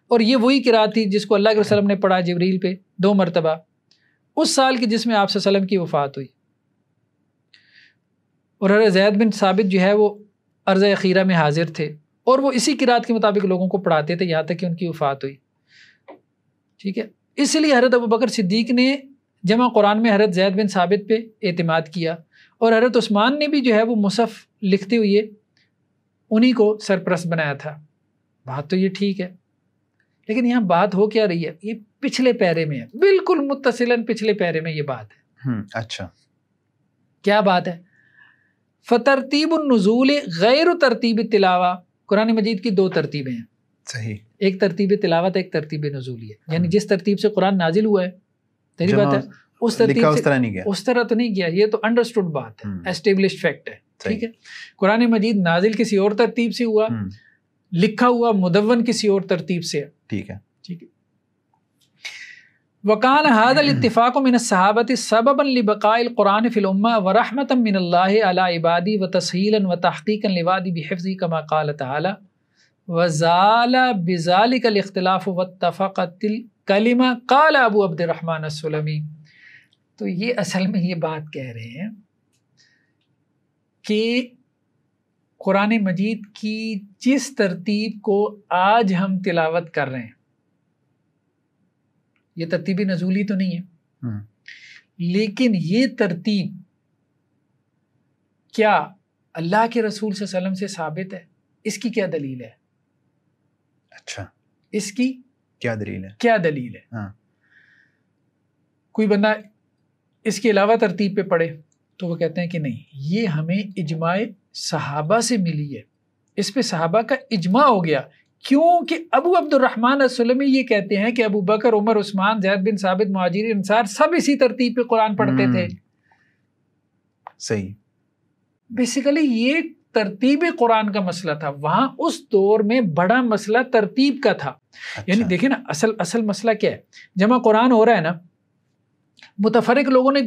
اور یہ وہی قرات تھی جس کو اللہ کے وسلم نے پڑھا جبریل پہ 2 مرتبہ اس سال کی جس میں آپ صلی اللہ علیہ وسلم کی وفات ہوئی، اور حضرت زید بن ثابت جو ہے وہ عرض اخیرہ میں حاضر تھے، اور وہ اسی قرات کے مطابق لوگوں کو پڑھاتے تھے یہاں تک کہ ان کی وفات ہوئی، ٹھیک ہے۔ اس لیے حضرت ابو بکر صدیق نے جمع قرآن میں حضرت زید بن ثابت پہ اعتماد کیا، اور حضرت عثمان نے بھی جو ہے وہ مصحف لکھتے ہوئے انہی کو سرپرست بنایا تھا۔ بات تو یہ ٹھیک ہے، لیکن یہاں بات ہو کیا رہی ہے؟ یہ پچھلے پیرے میں ہے، بالکل متصلاً پچھلے پیرے میں یہ بات ہے۔ اچھا، کیا بات ہے؟ فترتیب النزول غیر ترتیب تلاوہ، قرآن مجید کی 2 ترتیبیں ہیں، صحیح، ایک ترتیب تلاوت ہے، ایک ترتیب نزولی ہے، یعنی جس ترتیب سے قرآن نازل ہوا ہے، صحیح بات ہے، اس ترتیب سے اس طرح تو نہیں کیا، یہ تو انڈرسٹوڈ بات ہے، ایسٹیبلشڈ فیکٹ ہے، ٹھیک ہے۔ قرآن مجید نازل کسی اور ترتیب سے ہوا، لکھا ہوا مدون کسی اور ترتیب سے ہے، ٹھیک ہے، ٹھیک ہے۔ وکان هذا الاتفاق من الصحابة سببا لبقاء القرآن في الأمة ورحمة من الله على عباده وتسهيلا وتحقيقا لوعده بحفظه كما قال تعالى وزال بذلك الاختلاف واتفقت الكلمة قال ابو عبد الرحمن السلمی۔ تو یہ اصل میں یہ بات کہہ رہے ہیں کہ قرآن مجید کی جس ترتیب کو آج ہم تلاوت کر رہے ہیں یہ ترتیب نزولی تو نہیں ہے، لیکن یہ ترتیب کیا اللہ کے رسول صلی اللہ علیہ وسلم سے ثابت ہے؟ اس کی کیا دلیل ہے؟ اچھا، اس کی کیا دلیل ہے؟ کیا دلیل ہے؟ ہاں، کوئی بندہ اس کے علاوہ ترتیب پہ پڑھے تو وہ کہتے ہیں کہ نہیں، یہ ہمیں اجماع صحابہ سے ملی ہے، اس پہ صحابہ کا اجماع ہو گیا، کیونکہ ابو عبد الرحمن السلمی یہ کہتے ہیں کہ ابو بکر، عمر، عثمان، زید بن ثابت، مہاجرین، انصار سب اسی ترتیب پہ قرآن پڑھتے تھے۔ صحیح، بیسیکلی یہ ترتیب قرآن کا مسئلہ تھا، وہاں اس دور میں بڑا مسئلہ ترتیب کا تھا۔ یعنی دیکھیں نا، اصل مسئلہ کیا ہے؟ جمع قرآن ہو رہا ہے نا، متفرق لوگوں نے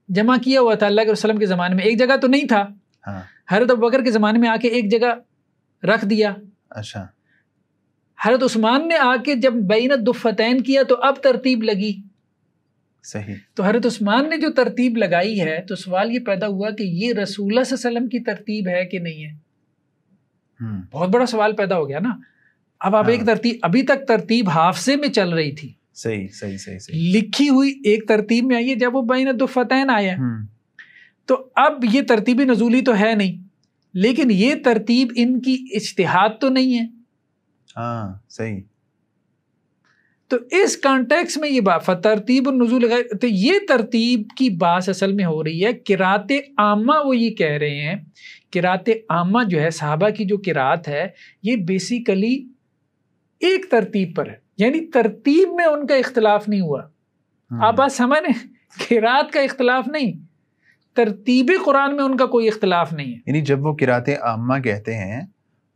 جمع کیا ہوا تھا اللہ کے وسلم کے زمانے میں، ایک جگہ تو نہیں تھا، حضرت ابوبکر کے زمانے میں آ کے ایک جگہ رکھ دیا. اچھا. حضرت عثمان نے آ کے جب بین الدفتین کیا تو اب ترتیب لگی. صحیح. تو حضرت عثمان نے جو ترتیب لگائی ہے تو سوال یہ پیدا ہوا کہ یہ رسول اللہ صلی اللہ علیہ وسلم کی ترتیب ہے کہ نہیں ہے. بہت بڑا سوال پیدا ہو گیا نا. اب آپ ایک ترتیب، ابھی تک ترتیب حافظے میں چل رہی تھی، صحیح صحیح صحیح صحیح، لکھی ہوئی ایک ترتیب میں آئی ہے جب وہ بین الدفتین آیا. تو اب یہ ترتیب نزولی تو ہے نہیں، لیکن یہ ترتیب ان کی اجتہاد تو نہیں ہے. ہاں صحیح. تو اس کانٹیکس میں یہ بات ترتیب النزول، تو یہ ترتیب کی بات اصل میں ہو رہی ہے. قرات عامہ وہ یہ کہہ رہے ہیں، قرات عامہ جو ہے صحابہ کی جو قرات ہے یہ بیسیکلی ایک ترتیب پر ہے، یعنی ترتیب میں ان کا اختلاف نہیں ہوا. آپ بات سمجھ رہے ہیں؟ قرات کا اختلاف نہیں، ترتیب قرآن میں ان کا کوئی اختلاف نہیں ہے. یعنی جب وہ قرات عامہ کہتے ہیں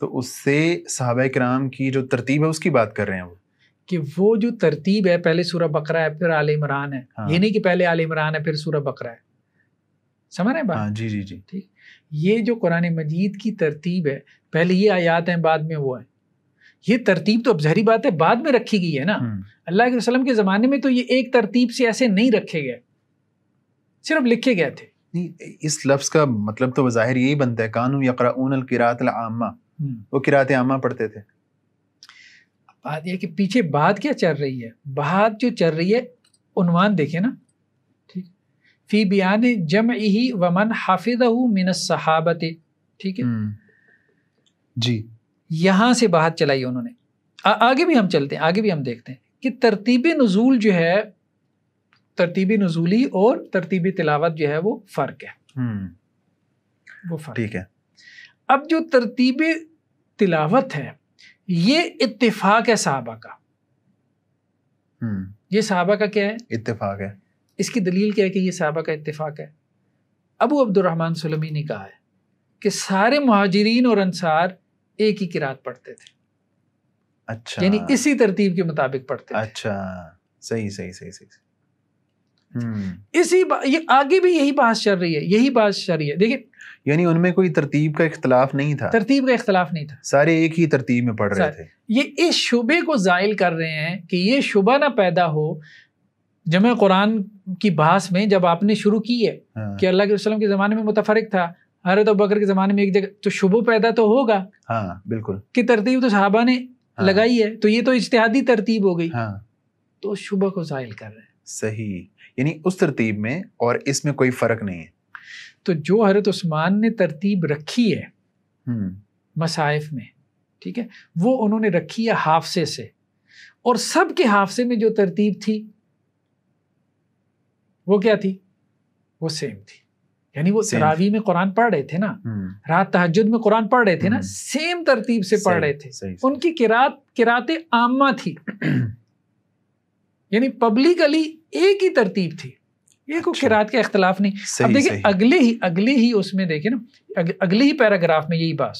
تو اس سے صحابہ کرام کی جو ترتیب ہے اس کی بات کر رہے ہیں وہ، کہ وہ جو ترتیب ہے پہلے سورہ بقرہ ہے پھر آل عمران ہے. یہ نہیں کہ پہلے آل عمران ہے پھر سورہ بقرہ ہے. سمجھ رہے ہیں بات؟ جی جی جی. ٹھیک. یہ جو قرآن مجید کی ترتیب ہے، پہلے یہ آیات ہیں بعد میں وہ ہیں. یہ ترتیب تو اب ظاہری بات ہے بعد میں رکھی گئی ہے نا. اللہ کے وسلم کے زمانے میں تو یہ ایک ترتیب سے ایسے نہیں رکھے گئے، صرف لکھے گئے تھے. اس لفظ کا مطلب تو بظاہر یہی بنتا ہے، کانوا یقرؤون القراءۃ العامہ، وہ قرات عامہ پڑھتے تھے. بات یہ کہ پیچھے بات کیا چل رہی ہے، بات جو چل رہی ہے عنوان دیکھیں نا، ٹھیک، فی بیان جمعہ ومن حفظہ من الصحابۃ. ٹھیک ہے جی. یہاں سے بات چلائی انہوں نے. آگے بھی ہم چلتے ہیں، آگے بھی ہم دیکھتے ہیں کہ ترتیب نزول جو ہے، ترتیب نزولی اور ترتیب تلاوت جو ہے وہ فرق ہے. وہ فرق ٹھیک ہے. اب جو ترتیب تلاوت ہے یہ اتفاق ہے صحابہ کا. یہ صحابہ کا کیا ہے؟ اتفاق ہے. اس کی دلیل کیا ہے کہ یہ صحابہ کا اتفاق ہے؟ ابو عبد الرحمن سلمی نے کہا ہے کہ سارے مہاجرین اور انصار ایک ہی قرات پڑھتے تھے. اچھا. یعنی اسی ترتیب کے مطابق پڑھتے تھے. اچھا صحیح صحیح صحیح صحیح. یہ آگے بھی یہی بات چل رہی ہے، یہی بات چل رہی ہے. دیکھیں یعنی ان میں کوئی ترتیب کا اختلاف نہیں تھا، ترتیب کا اختلاف نہیں تھا، سارے ایک ہی ترتیب میں پڑھ رہے تھے. یہ اس شبے کو زائل کر رہے ہیں کہ یہ شبہ نہ پیدا ہو جمع قرآن کی بحث میں. جب آپ نے شروع کی ہے کہ اللہ کے وسلم کے زمانے میں متفرق تھا، حضرت ابوبکر کے زمانے میں ایک جگہ، تو شبہ پیدا تو ہوگا. ہاں بالکل، کہ ترتیب تو صحابہ نے لگائی ہے تو یہ تو اجتہادی ترتیب ہو گئی. تو اس شبہ کو زائل کر رہے ہیں. صحیح. یعنی اس ترتیب میں اور اس میں کوئی فرق نہیں ہے. تو جو حضرت عثمان نے ترتیب رکھی ہے مصاحف میں، ٹھیک ہے، وہ انہوں نے رکھی ہے حافظے سے، اور سب کے حافظے میں جو ترتیب تھی وہ کیا تھی؟ وہ سیم تھی. یعنی وہ تراویح میں قرآن پڑھ رہے تھے نا، رات تہجد میں قرآن پڑھ رہے تھے نا، سیم ترتیب سے پڑھ رہے تھے. ان کی قرات عامہ تھی، یعنی پبلکلی ایک ہی ترتیب تھی، یہ کوئی قرات کا اختلاف نہیں. اب دیکھیں اگلے ہی اس میں دیکھیں نا، اگلے ہی پیراگراف میں یہی بات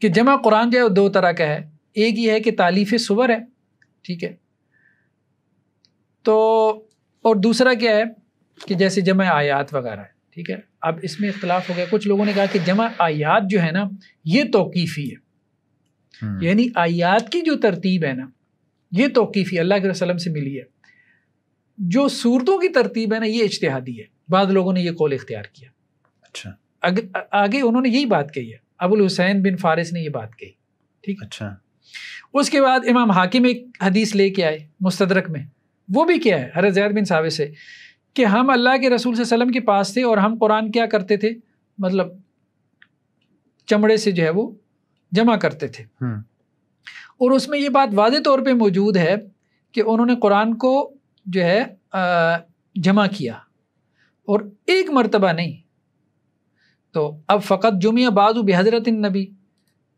کہ جمع قرآن جو ہے دو طرح کا ہے. ایک یہ ہے کہ تالیف سور ہے، ٹھیک ہے، تو اور دوسرا کیا ہے کہ جیسے جمع آیات وغیرہ ہے. ٹھیک ہے. اب اس میں اختلاف ہو گیا. کچھ لوگوں نے کہا کہ جمع آیات جو ہے نا یہ توقیفی ہے، یعنی آیات کی جو ترتیب ہے نا یہ توقیفی اللہ کے وسلم سے ملی ہے. جو صورتوں کی ترتیب ہے نا یہ اجتہادی ہے. بعض لوگوں نے یہ قول اختیار کیا. اچھا. آگے انہوں نے یہی بات کہی ہے، ابو الحسین بن فارس نے یہ بات کہی. ٹھیک. اچھا. اس کے بعد امام حاکم ایک حدیث لے کے آئے مستدرک میں، وہ بھی کیا ہے حضرت زید بن ثابت سے کہ ہم اللہ کے رسول صلی اللہ علیہ وسلم کے پاس تھے اور ہم قرآن کیا کرتے تھے، مطلب چمڑے سے جو ہے وہ جمع کرتے تھے. اور اس میں یہ بات واضح طور پہ موجود ہے کہ انہوں نے قرآن کو جو ہے جمع کیا اور ایک مرتبہ نہیں. تو اب فقط جمعہ بعض بحضرت النبی،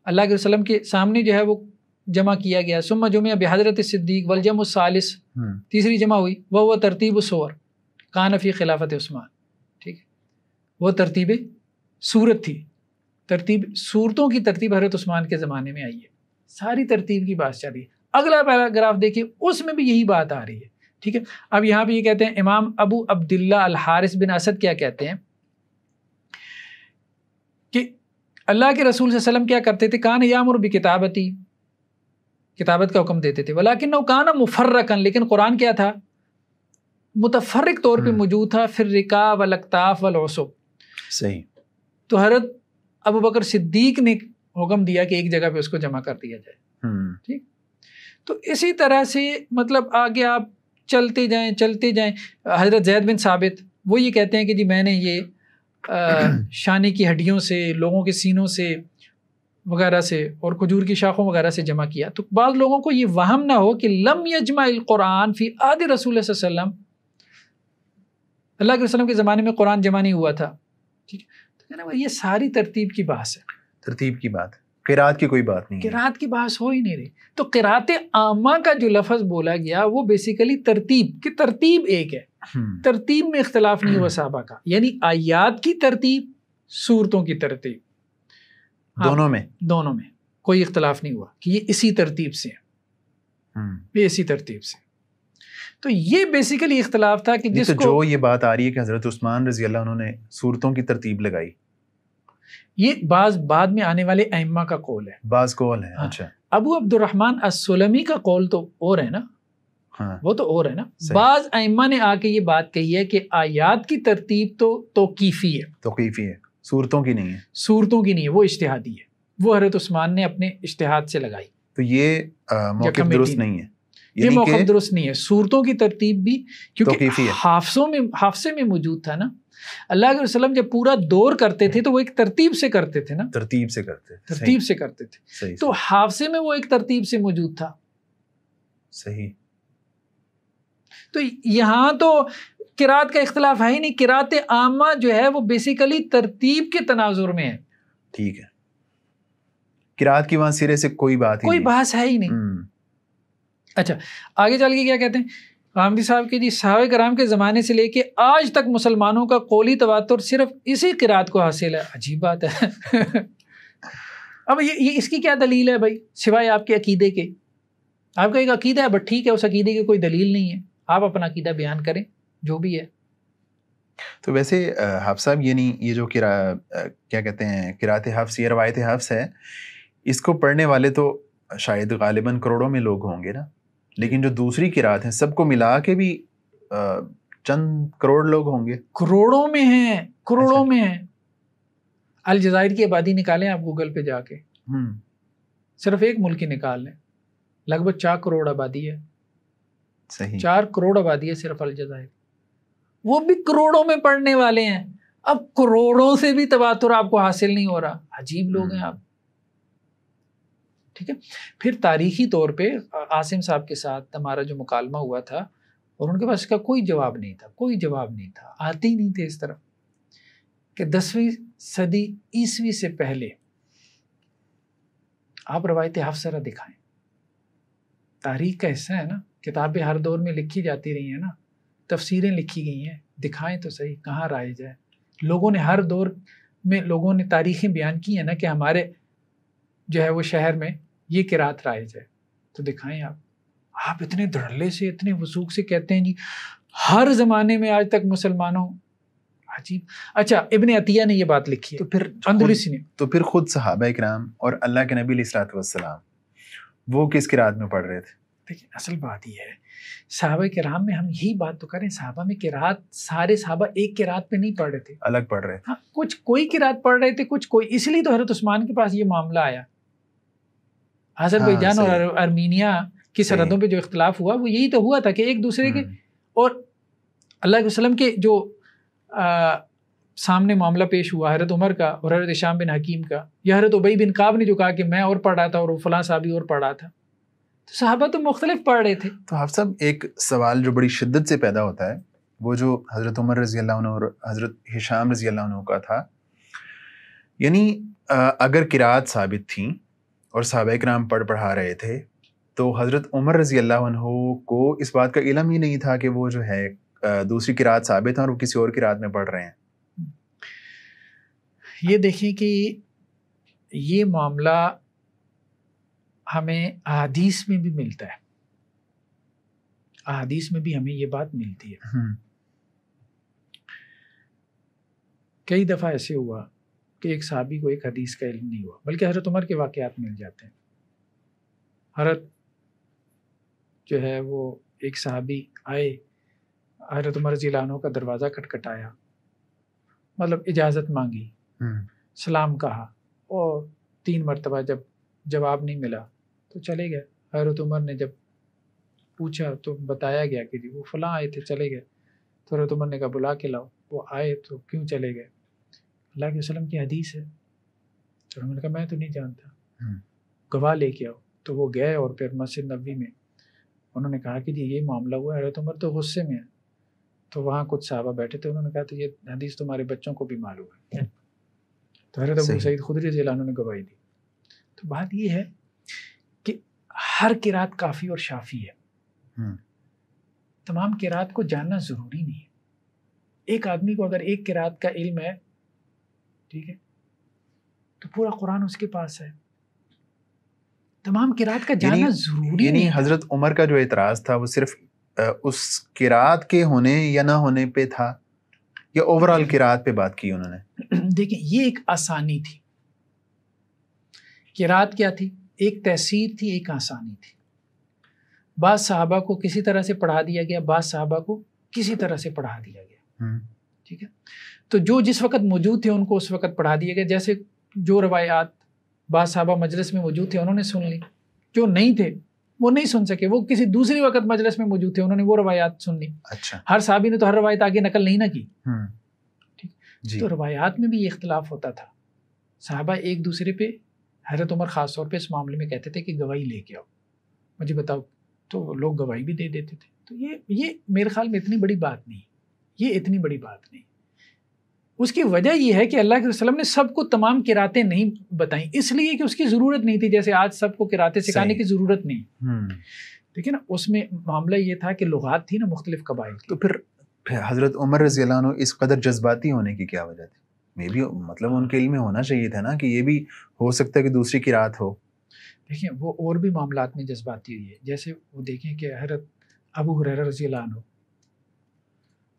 اللہ کے وسلم کے سامنے جو ہے وہ جمع کیا گیا. ثم جمعہ بحضرت الصدیق والجمع الثالث، تیسری جمع ہوئی وہ ترتیب السور کان فی خلافت عثمان. ٹھیک ہے، وہ ترتیب سورت تھی، ترتیب صورتوں کی ترتیب حضرت عثمان کے زمانے میں آئی ہے. ساری ترتیب کی بات چل رہی ہے. اگلا پیراگراف دیکھیے، اس میں بھی یہی بات آ رہی ہے. ٹھیک ہے. اب یہاں پہ یہ کہتے ہیں امام ابو عبداللہ الحارث بن اسد کیا کہتے ہیں کہ اللہ کے رسول صلی اللہ علیہ وسلم کیا کرتے تھے, کان یامر بکتابتی, کتابت کا حکم دیتے تھے, ولیکنہ کان مفرقا, لیکن قرآن کیا تھا, متفرق طور پہ موجود تھا, فی الرقاع والاکتاف والعصب. صحیح. تو حضرت ابو بکر صدیق نے حکم دیا کہ ایک جگہ پہ اس کو جمع کر دیا جائے. ٹھیک. تو اسی طرح سے مطلب آگے آپ چلتے جائیں. حضرت زید بن ثابت وہ یہ کہتے ہیں کہ جی میں نے یہ شانے کی ہڈیوں سے, لوگوں کے سینوں سے وغیرہ سے اور کھجور کی شاخوں وغیرہ سے جمع کیا. تو بعض لوگوں کو یہ وہم نہ ہو کہ لم یجمع القرآن فی عہد رسول اللہ صلی اللہ علیہ وسلم, اللہ کے وسلم کے زمانے میں قرآن جمع نہیں ہوا تھا. ٹھیک ہے. تو یہ ساری ترتیب کی بحث ہے, ترتیب کی بات, قرات کی کوئی بات نہیں, قرات کی بحث ہو ہی نہیں رہی. تو قرات عامہ کا جو لفظ بولا گیا وہ بیسیکلی ترتیب کی ترتیب ایک ہے, ترتیب میں اختلاف نہیں ہوا صحابہ کا, یعنی آیات کی ترتیب, صورتوں کی ترتیب, دونوں میں کوئی اختلاف نہیں ہوا کہ یہ اسی ترتیب سے ہیں, یہ اسی ترتیب سے. تو یہ بیسیکلی اختلاف تھا کہ جس کو جو یہ بات آ رہی ہے کہ حضرت عثمان رضی اللہ عنہ نے صورتوں کی ترتیب لگائی, یہ بعد میں آنے والے ائمہ کا قول ہے, بعض قول ہے. اچھا. ابو عبد الرحمن السلمی کا قول تو اور ہے نا, وہ تو اور ہے نا. بعض ائمہ نے آ کے یہ بات کہی ہے کہ آیات کی ترتیب تو توقیفی ہے, صورتوں کی نہیں ہے, وہ اجتہادی ہے, وہ حضرت عثمان نے اپنے اجتہاد سے لگائی. تو یہ موقف درست نہیں ہے, یہ موقف درست نہیں ہے. صورتوں کی ترتیب بھی کیونکہ حافظے میں موجود تھا نا, اللہ کے وسلم جب پورا دور کرتے تھے تو وہ ایک ترتیب سے کرتے تھے نا, ترتیب سے کرتے تھے. تو حافظے میں وہ ایک ترتیب سے موجود تھا. صحیح. تو یہاں تو قرات کا اختلاف ہے ہی نہیں. قرات عامہ جو ہے وہ بیسیکلی ترتیب کے تناظر میں ہے. ٹھیک ہے. قرات کی وہاں سرے سے کوئی بحث ہے ہی نہیں. اچھا آگے چل کے کیا کہتے ہیں غامدی صاحب کہ جی صحابہ کرام کے زمانے سے لے کے آج تک مسلمانوں کا قولی تواتر صرف اسی قرات کو حاصل ہے. عجیب بات ہے. اب یہ اس کی کیا دلیل ہے بھائی, سوائے آپ کے عقیدے کے؟ آپ کا ایک عقیدہ ہے بٹ ٹھیک ہے, اس عقیدے کی کوئی دلیل نہیں ہے, آپ اپنا عقیدہ بیان کریں جو بھی ہے. تو ویسے حافظ صاحب یہ جو کیا کہتے ہیں قرات حفظ, یہ روایت حفظ ہے, اس کو پڑھنے والے تو شاید غالباً کروڑوں میں لوگ ہوں گے نا, لیکن جو دوسری قرات ہیں سب کو ملا کے بھی چند کروڑ لوگ ہوں گے. کروڑوں میں ہیں. الجزائر کی آبادی نکالیں آپ گوگل پہ جا کے, صرف ایک ملک کی نکال لیں, لگ بھگ 4 کروڑ آبادی ہے. صحیح. 4 کروڑ آبادی ہے صرف الجزائر, وہ بھی کروڑوں میں پڑھنے والے ہیں. اب کروڑوں سے بھی تواتر آپ کو حاصل نہیں ہو رہا. عجیب لوگ ہیں آپ. ٹھیک ہے. پھر تاریخی طور پہ عاصم صاحب کے ساتھ ہمارا جو مکالمہ ہوا تھا اور ان کے پاس اس کا کوئی جواب نہیں تھا, آتے ہی نہیں تھے اس طرف کہ 10ویں صدی عیسوی سے پہلے آپ روایت حفظ ذرا دکھائیں. تاریخ کا حصہ ہے نا, کتابیں ہر دور میں لکھی جاتی رہی ہیں نا, تفسیریں لکھی گئی ہیں, دکھائیں تو صحیح کہاں رائج ہے. لوگوں نے ہر دور میں لوگوں نے تاریخیں بیان کی ہیں نا کہ ہمارے جو ہے وہ شہر میں یہ قرات رائج ہے, تو دکھائیں آپ اتنے دھڑلے سے اتنے وثوق سے کہتے ہیں جی ہر زمانے میں آج تک مسلمانوں. عجیب. اچھا ابن عطیہ نے یہ بات لکھی ہے, تو پھر اندلسی نے, تو پھر خود صحابہ کرام اور اللہ کے نبی علیہ الصلوۃ والسلام وہ کس قرات میں پڑھ رہے تھے؟ دیکھیں اصل بات یہ ہے, صحابہ کرام میں ہم یہی بات تو کریں, صحابہ میں قرات سارے صحابہ ایک قرات پہ نہیں پڑھ رہے تھے, الگ پڑھ رہے تھے. ہاں کچھ کوئی قرات پڑھ رہے تھے, کچھ کوئی. اس لیے تو حضرت عثمان کے پاس یہ معاملہ آیا. آذربائیجان اور ارمینیا کی سرحدوں پہ جو اختلاف ہوا وہ یہی تو ہوا تھا کہ ایک دوسرے کے اور اللہ کے وسلم کے جو سامنے معاملہ پیش ہوا حضرت عمر کا اور حضرت ہشام بن حکیم کا, یا حضرت ابی بن کعب نے جو کہا کہ میں اور پڑھ رہا تھا اور فلاں صحابی اور پڑھ رہا تھا, تو صحابہ تو مختلف پڑھ رہے تھے. تو حافظ صاحب ایک سوال جو بڑی شدت سے پیدا ہوتا ہے, وہ جو حضرت عمر رضی اللہ عنہ اور حضرت ہشام رضی اللہ عنہ کا تھا, یعنی اگر قرات ثابت تھیں اور صحابہ کرام پڑھا رہے تھے, تو حضرت عمر رضی اللہ عنہ کو اس بات کا علم ہی نہیں تھا کہ وہ جو ہے دوسری قرات ثابت ہیں اور وہ کسی اور قرات میں پڑھ رہے ہیں. یہ دیکھیں کہ یہ معاملہ ہمیں احادیث میں بھی ملتا ہے. احادیث میں بھی ہمیں یہ بات ملتی ہے. کئی دفعہ ایسے ہوا کہ ایک صحابی کو ایک حدیث کا علم نہیں ہوا، بلکہ حضرت عمر کے واقعات مل جاتے ہیں. حضرت جو ہے وہ ایک صحابی آئے، حضرت عمر رضی اللہ عنہ کا دروازہ کھٹکھٹایا، مطلب اجازت مانگی، سلام کہا، اور 3 مرتبہ جب جواب نہیں ملا تو چلے گئے. حضرت عمر نے جب پوچھا تو بتایا گیا کہ جی وہ فلاں آئے تھے، چلے گئے. تو حضرت عمر نے کہا بلا کے لاؤ. وہ آئے تو کیوں چلے گئے؟ اللہ کے وسلم کی حدیث ہے. تو انہوں نے کہا میں تو نہیں جانتا، گواہ لے کے آؤ. تو وہ گئے اور پھر مسجد نبوی میں انہوں نے کہا کہ جی یہ معاملہ ہوا ہے. حضرت عمر تو غصے میں ہے. تو وہاں کچھ صحابہ بیٹھے تھے، انہوں نے کہا تو یہ حدیث تمہارے بچوں کو بھی معلوم ہے. تو حضرت ابو سعید خدری رضی اللہ عنہ نے گواہی دی. تو بات یہ ہے کہ ہر قرات کافی اور شافی ہے. تمام قرات کو جاننا ضروری نہیں ہے. ایک آدمی کو اگر ایک قرات کا علم ہے، ٹھیک ہے، تو پورا قرآن اس کے پاس ہے. تمام قرات کا جاننا ضروری نہیں. حضرت عمر کا جو اعتراض تھا وہ صرف اس قرات کے ہونے یا نہ ہونے پہ تھا، یا اوورال قرات پہ بات کی انہوں نے؟ دیکھیں یہ ایک آسانی تھی. قرات کیا تھی؟ ایک تحسیر تھی، ایک آسانی تھی. بعض صحابہ کو کسی طرح سے پڑھا دیا گیا، بعض صحابہ کو کسی طرح سے پڑھا دیا گیا. ٹھیک ہے، تو جو جس وقت موجود تھے ان کو اس وقت پڑھا دیا گیا. جیسے جو روایات بعض صحابہ مجلس میں موجود تھے انہوں نے سن لی، جو نہیں تھے وہ نہیں سن سکے، وہ کسی دوسری وقت مجلس میں موجود تھے انہوں نے وہ روایات سن لی. اچھا، ہر صحابی نے تو ہر روایت آگے نقل نہیں نہ کی. جی. تو روایات میں بھی یہ اختلاف ہوتا تھا. صحابہ ایک دوسرے پہ، حضرت عمر خاص طور پہ اس معاملے میں کہتے تھے کہ گواہی لے کے آؤ، مجھے بتاؤ. تو لوگ گواہی بھی دے دیتے تھے. تو یہ میرے خیال میں اتنی بڑی بات نہیں، یہ اتنی بڑی بات نہیں. اس کی وجہ یہ ہے کہ اللہ کے وسلم نے سب کو تمام قراتیں نہیں بتائیں، اس لیے کہ اس کی ضرورت نہیں تھی. جیسے آج سب کو قراتیں سکھانے کی ضرورت نہیں. دیکھیں نا، اس میں معاملہ یہ تھا کہ لغات تھی نا مختلف قبائل کی. تو پھر حضرت عمر رضی اللہ عنہ اس قدر جذباتی ہونے کی کیا وجہ تھی؟ میں بھی مطلب ان کے علم میں ہونا چاہیے تھا نا کہ یہ بھی ہو سکتا ہے کہ دوسری قرات ہو. دیکھیں وہ اور بھی معاملات میں جذباتی ہوئی ہے. جیسے وہ دیکھیں کہ حضرت ابو ہریرہ رضی اللہ عنہ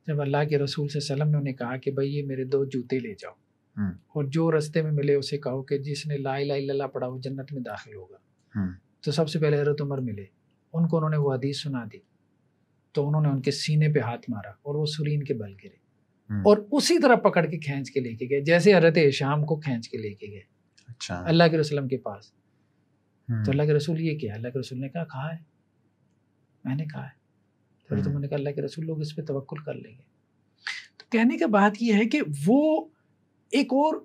جب اللہ کے رسول صلی اللہ علیہ وسلم نے انہیں کہا کہ بھائی یہ میرے 2 جوتے لے جاؤ، اور جو رستے میں ملے اسے کہو کہ جس نے لا الہ الا اللہ پڑھا وہ جنت میں داخل ہوگا. تو سب سے پہلے حضرت عمر ملے، ان کو انہوں نے وہ حدیث سنا دی. تو انہوں نے ان کے سینے پہ ہاتھ مارا اور وہ سرین کے بل گرے، اور اسی طرح پکڑ کے کھینچ کے لے کے گئے جیسے حضرت ہشام کو کھینچ کے لے کے گئے. اچھا، اللہ کے رسول کے پاس. تو اللہ کے رسول یہ کیا؟ اللہ کے رسول نے کہا ہے، میں نے کہا ہے. تو حضرت عمر نے کہا اللہ کے رسول لوگ اس پہ توکل کر لیں گے. تو کہنے کا بات یہ ہے کہ وہ ایک اور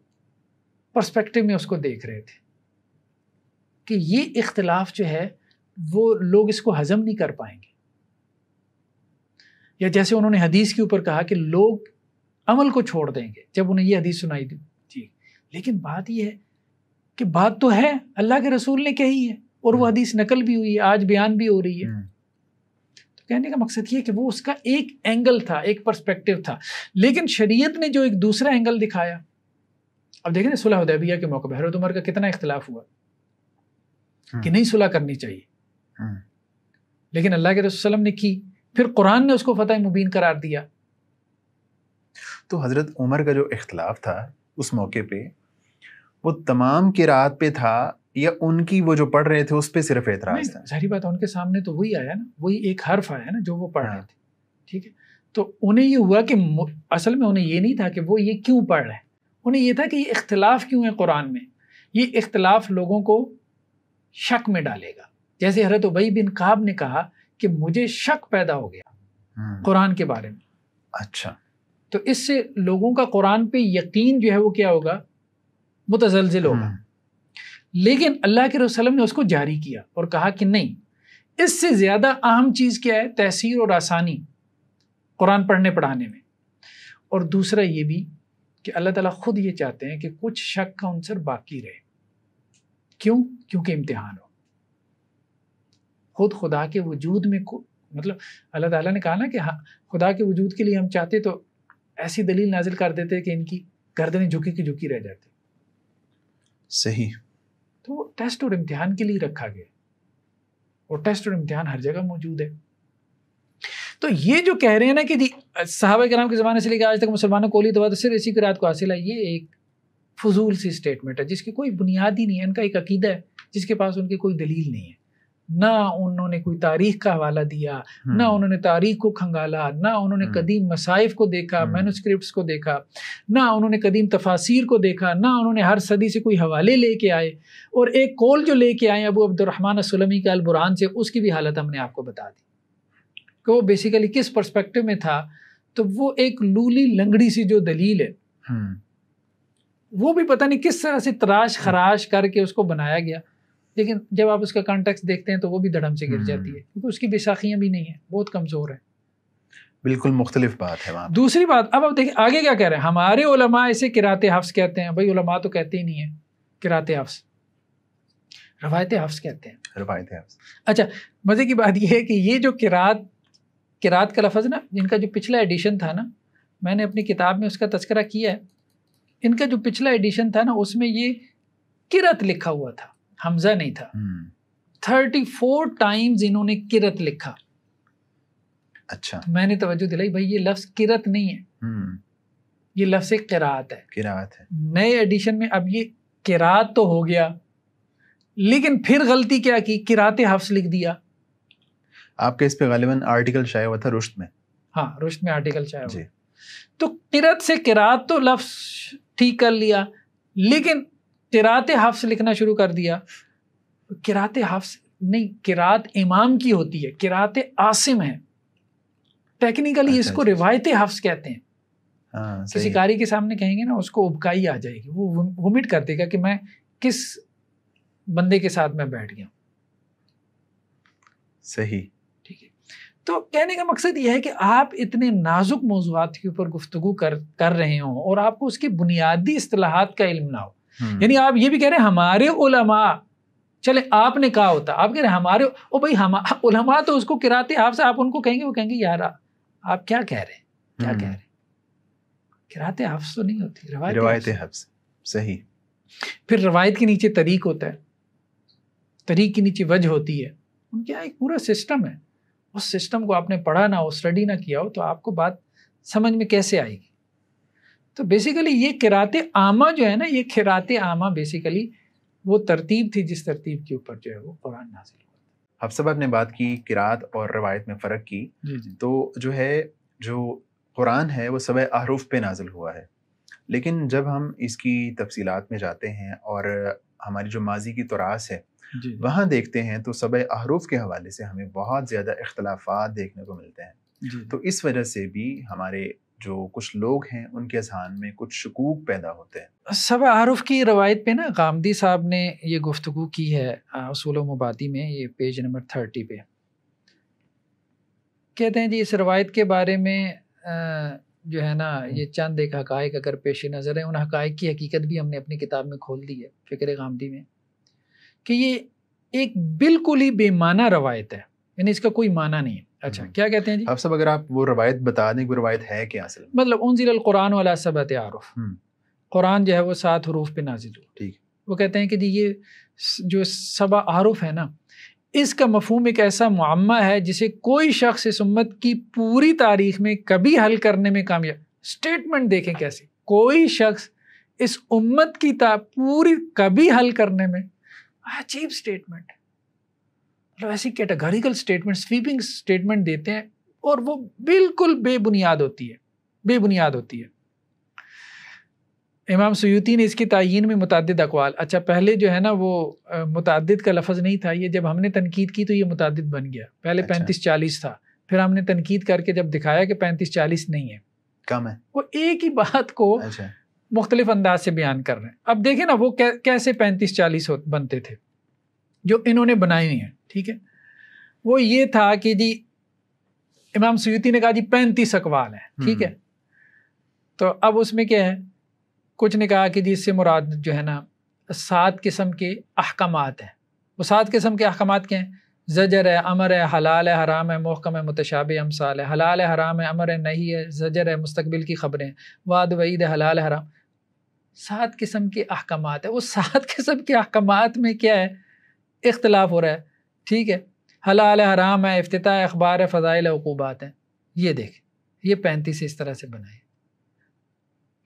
پرسپیکٹو میں اس کو دیکھ رہے تھے کہ یہ اختلاف جو ہے وہ لوگ اس کو ہضم نہیں کر پائیں گے. یا جیسے انہوں نے حدیث کے اوپر کہا کہ لوگ عمل کو چھوڑ دیں گے جب انہیں یہ حدیث سنائی دی. جی، لیکن بات یہ ہے کہ بات تو ہے اللہ کے رسول نے کہی ہے، اور وہ حدیث نقل بھی ہوئی ہے، آج بیان بھی ہو رہی ہے. تو کہنے کا مقصد یہ کہ وہ اس کا ایک اینگل تھا، ایک پرسپیکٹو تھا. لیکن شریعت نے جو ایک دوسرا اینگل دکھایا. اب دیکھیں نا صلح حدیبیہ کے موقع پہ حضرت عمر کا کتنا اختلاف ہوا کہ نہیں صلح کرنی چاہیے، لیکن اللہ کے رسول صلی اللہ علیہ وسلم نے کی. پھر قرآن نے اس کو فتح مبین قرار دیا. تو حضرت عمر کا جو اختلاف تھا اس موقع پہ وہ تمام قرات پہ تھا یا ان کی وہ جو پڑھ رہے تھے اس پہ صرف اعتراض تھا؟ ظاہری بات ہے ان کے سامنے تو وہی آیا نا، وہی ایک حرف آیا نا جو وہ پڑھ رہے تھے. ٹھیک ہے، تو انہیں یہ ہوا کہ اصل میں انہیں یہ نہیں تھا کہ وہ یہ کیوں پڑھ رہے ہیں، انہیں یہ تھا کہ یہ اختلاف کیوں ہے قرآن میں. یہ اختلاف لوگوں کو شک میں ڈالے گا. جیسے حضرت ابی بن کعب نے کہا کہ مجھے شک پیدا ہو گیا قرآن کے بارے میں. اچھا، تو اس سے لوگوں کا قرآن پہ یقین جو ہے وہ کیا ہوگا؟ متزلزل ہوگا. لیکن اللہ کے رسول نے اس کو جاری کیا اور کہا کہ نہیں، اس سے زیادہ اہم چیز کیا ہے؟ تحسیر اور آسانی قرآن پڑھنے پڑھانے میں. اور دوسرا یہ بھی کہ اللہ تعالیٰ خود یہ چاہتے ہیں کہ کچھ شک کا عنصر باقی رہے. کیوں؟ کیونکہ امتحان ہو. خود خدا کے وجود میں مطلب اللہ تعالیٰ نے کہا نا کہ ہاں خدا کے وجود کے لیے ہم چاہتے تو ایسی دلیل نازل کر دیتے کہ ان کی گردنیں جھکی کی جھکی رہ جاتی. صحیح. تو وہ ٹیسٹ اور امتحان کے لیے رکھا گیا، اور ٹیسٹ اور امتحان ہر جگہ موجود ہے. تو یہ جو کہہ رہے ہیں نا کہ جی صحابہ کرام کے زمانے سے لے کے آج تک مسلمانوں کو اولی تو صرف اسی قرات کو حاصل ہے، یہ ایک فضول سی اسٹیٹمنٹ ہے جس کی کوئی بنیاد ہی نہیں ہے. ان کا ایک عقیدہ ہے جس کے پاس ان کی کوئی دلیل نہیں ہے. نہ انہوں نے کوئی تاریخ کا حوالہ دیا، نہ انہوں نے تاریخ کو کھنگالا، نہ انہوں نے قدیم مصائف کو دیکھا، مینوسکرپٹس کو دیکھا، نہ انہوں نے قدیم تفاسیر کو دیکھا، نہ انہوں نے ہر صدی سے کوئی حوالے لے کے آئے. اور ایک قول جو لے کے آئے ابو عبد الرحمن السلمی کا البرہان سے، اس کی بھی حالت ہم نے آپ کو بتا دی کہ وہ بیسیکلی کس پرسپیکٹو میں تھا. تو وہ ایک لولی لنگڑی سی جو دلیل ہے وہ بھی پتہ نہیں کس طرح سے تراش خراش کر کے اس کو بنایا گیا، لیکن جب آپ اس کا کانٹیکسٹ دیکھتے ہیں تو وہ بھی دڑم سے گر جاتی ہے کیونکہ اس کی بیساخیاں بھی نہیں ہیں، بہت کمزور ہے. بالکل مختلف بات ہے وہاں. دوسری بات اب آپ دیکھیں آگے کیا کہہ رہے ہیں. ہمارے علماء اسے قرات حفظ کہتے ہیں. بھائی علماء تو کہتے ہی نہیں ہیں قرات حفظ، روایت حفظ کہتے ہیں. روایت حفظ. اچھا مزے کی بات یہ ہے کہ یہ جو قرات کا لفظ نا، جن کا جو پچھلا ایڈیشن تھا نا، میں نے اپنی کتاب میں اس کا تذکرہ کیا ہے. ان کا جو پچھلا ایڈیشن تھا نا اس میں یہ قرت لکھا ہوا تھا، حمزہ نہیں تھا. 34 ٹائمز انہوں نے قرت لکھا. اچھا میں نے توجہ دلائی بھائی یہ لفظ قرت نہیں ہے، یہ لفظ قرات ہے. قرات ہے. نئے ایڈیشن میں اب یہ قرات تو ہو گیا، لیکن پھر غلطی کیا کی، قرات حفظ لکھ دیا. آپ کے اس پہ غالباً آرٹیکل شائع ہوا تھا رشد میں. ہاں رشد میں آرٹیکل شائع ہوا. تو قرت سے قرات تو لفظ ٹھیک کر لیا، لیکن قرات حفظ لکھنا شروع کر دیا. قرات حفظ نہیں، قرات امام کی ہوتی ہے، قرات عاصم ہے. ٹیکنیکلی اس کو روایت حفظ کہتے ہیں. کسی قاری کے سامنے کہیں گے نا اس کو ابکائی آ جائے گی، وہ ومٹ کر دے گا کہ میں کس بندے کے ساتھ میں بیٹھ گیا. صحیح. ٹھیک ہے. تو کہنے کا مقصد یہ ہے کہ آپ اتنے نازک موضوعات کے اوپر گفتگو کر رہے ہوں اور آپ کو اس کی بنیادی اصطلاحات کا علم نہ ہو. یعنی آپ یہ بھی کہہ رہے ہیں ہمارے علماء، چلے آپ نے کہا ہوتا، آپ کہہ رہے ہیں ہمارے بھائی علماء تو اس کو قرات حفظ، آپ ان کو کہیں گے، وہ کہیں گے یار آپ کیا کہہ رہے ہیں، کیا کہہ رہے ہیں. قرات حفظ تو نہیں ہوتی، روایت حفظ. صحیح. پھر روایت کے نیچے طریق ہوتا ہے، طریق کے نیچے وجہ ہوتی ہے. ان کے ایک پورا سسٹم ہے. اس سسٹم کو آپ نے پڑھا نہ ہو، اسٹڈی نہ کیا ہو تو آپ کو بات سمجھ میں کیسے آئے گی. تو بیسیکلی یہ قرات عامہ جو ہے نا، یہ قرات عامہ بیسیکلی وہ ترتیب تھی جس ترتیب کے اوپر جو ہے وہ قرآن نازل ہوا. حفص صاحب نے بات کی قرات اور روایت میں فرق کی. تو جو قرآن ہے وہ 7 احرف پہ نازل ہوا ہے، لیکن جب ہم اس کی تفصیلات میں جاتے ہیں اور ہماری جو ماضی کی تراث ہے وہاں دیکھتے ہیں تو 7 احرف کے حوالے سے ہمیں بہت زیادہ اختلافات دیکھنے کو ملتے ہیں. تو اس وجہ سے بھی ہمارے جو کچھ لوگ ہیں ان کے اذہان میں کچھ شکوک پیدا ہوتے ہیں. 7 احرف کی روایت پہ نا غامدی صاحب نے یہ گفتگو کی ہے اصول و مبادی میں، یہ پیج نمبر 30 پہ. کہتے ہیں جی اس روایت کے بارے میں جو ہے نا یہ چند ایک حقائق اگر پیش نظر ہیں، ان حقائق کی حقیقت بھی ہم نے اپنی کتاب میں کھول دی ہے فکر غامدی میں، کہ یہ ایک بالکل ہی بے معنی روایت ہے، یعنی اس کا کوئی معنی نہیں ہے. اچھا کیا کہتے ہیں جی؟ آپ سب اگر آپ وہ روایت بتا دیں کہ وہ روایت ہے کیا اصل میں؟ مطلب انزل القرآن علی 7 احرف، قرآن جو ہے وہ 7 حروف پہ نازل ہوا. ٹھیک. وہ کہتے ہیں کہ جی یہ جو 7 احرف ہے نا، اس کا مفہوم ایک ایسا معمہ ہے جسے کوئی شخص اس امت کی پوری تاریخ میں کبھی حل کرنے میں کامیاب. اسٹیٹمنٹ دیکھیں کیسے، کوئی شخص اس امت کی پوری کبھی حل کرنے میں، عجیب اسٹیٹمنٹ، مطلب ایسی کیٹیگریکل اسٹیٹمنٹ، سویپنگ اسٹیٹمنٹ دیتے ہیں اور وہ بالکل بے بنیاد ہوتی ہے، بے بنیاد ہوتی ہے. امام سیوطی نے اس کی تعیین میں متعدد اقوال. اچھا پہلے جو ہے نا وہ متعدد کا لفظ نہیں تھا، یہ جب ہم نے تنقید کی تو یہ متعدد بن گیا. پہلے 35-40 تھا، پھر ہم نے تنقید کر کے جب دکھایا کہ 35-40 نہیں ہے، کم ہے. وہ ایک ہی بات کو مختلف انداز سے بیان کر رہے ہیں. اب دیکھیں نا وہ کیسے 35-40 بنتے تھے جو انہوں نے بنائی ہوئی ہیں. ٹھیک ہے، وہ یہ تھا کہ جی امام سیوطی نے کہا جی 35 اقوال ہیں. ٹھیک ہے، تو اب اس میں کیا ہے، کچھ نے کہا کہ جی اس سے مراد جو ہے نا 7 قسم کے احکامات ہیں. وہ 7 قسم کے احکامات کیا ہیں؟ زجر ہے، امر ہے، حلال ہے، حرام ہے، محکم ہے، متشابہ امثال ہے. حلال ہے، حرام ہے، امر ہے، نہیں ہے، زجر ہے، مستقبل کی خبریں، وعد وعید ہے، حلال ہے، حرام. 7 قسم کے احکامات ہیں. وہ 7 قسم کے احکامات میں کیا ہے، اختلاف ہو رہا ہے. ٹھیک ہے، حلال ہے، حرام ہے، افتتاح اخبار ہے، فضائل ہے، عقوبات ہیں. یہ دیکھ یہ 35 اس طرح سے بنائے.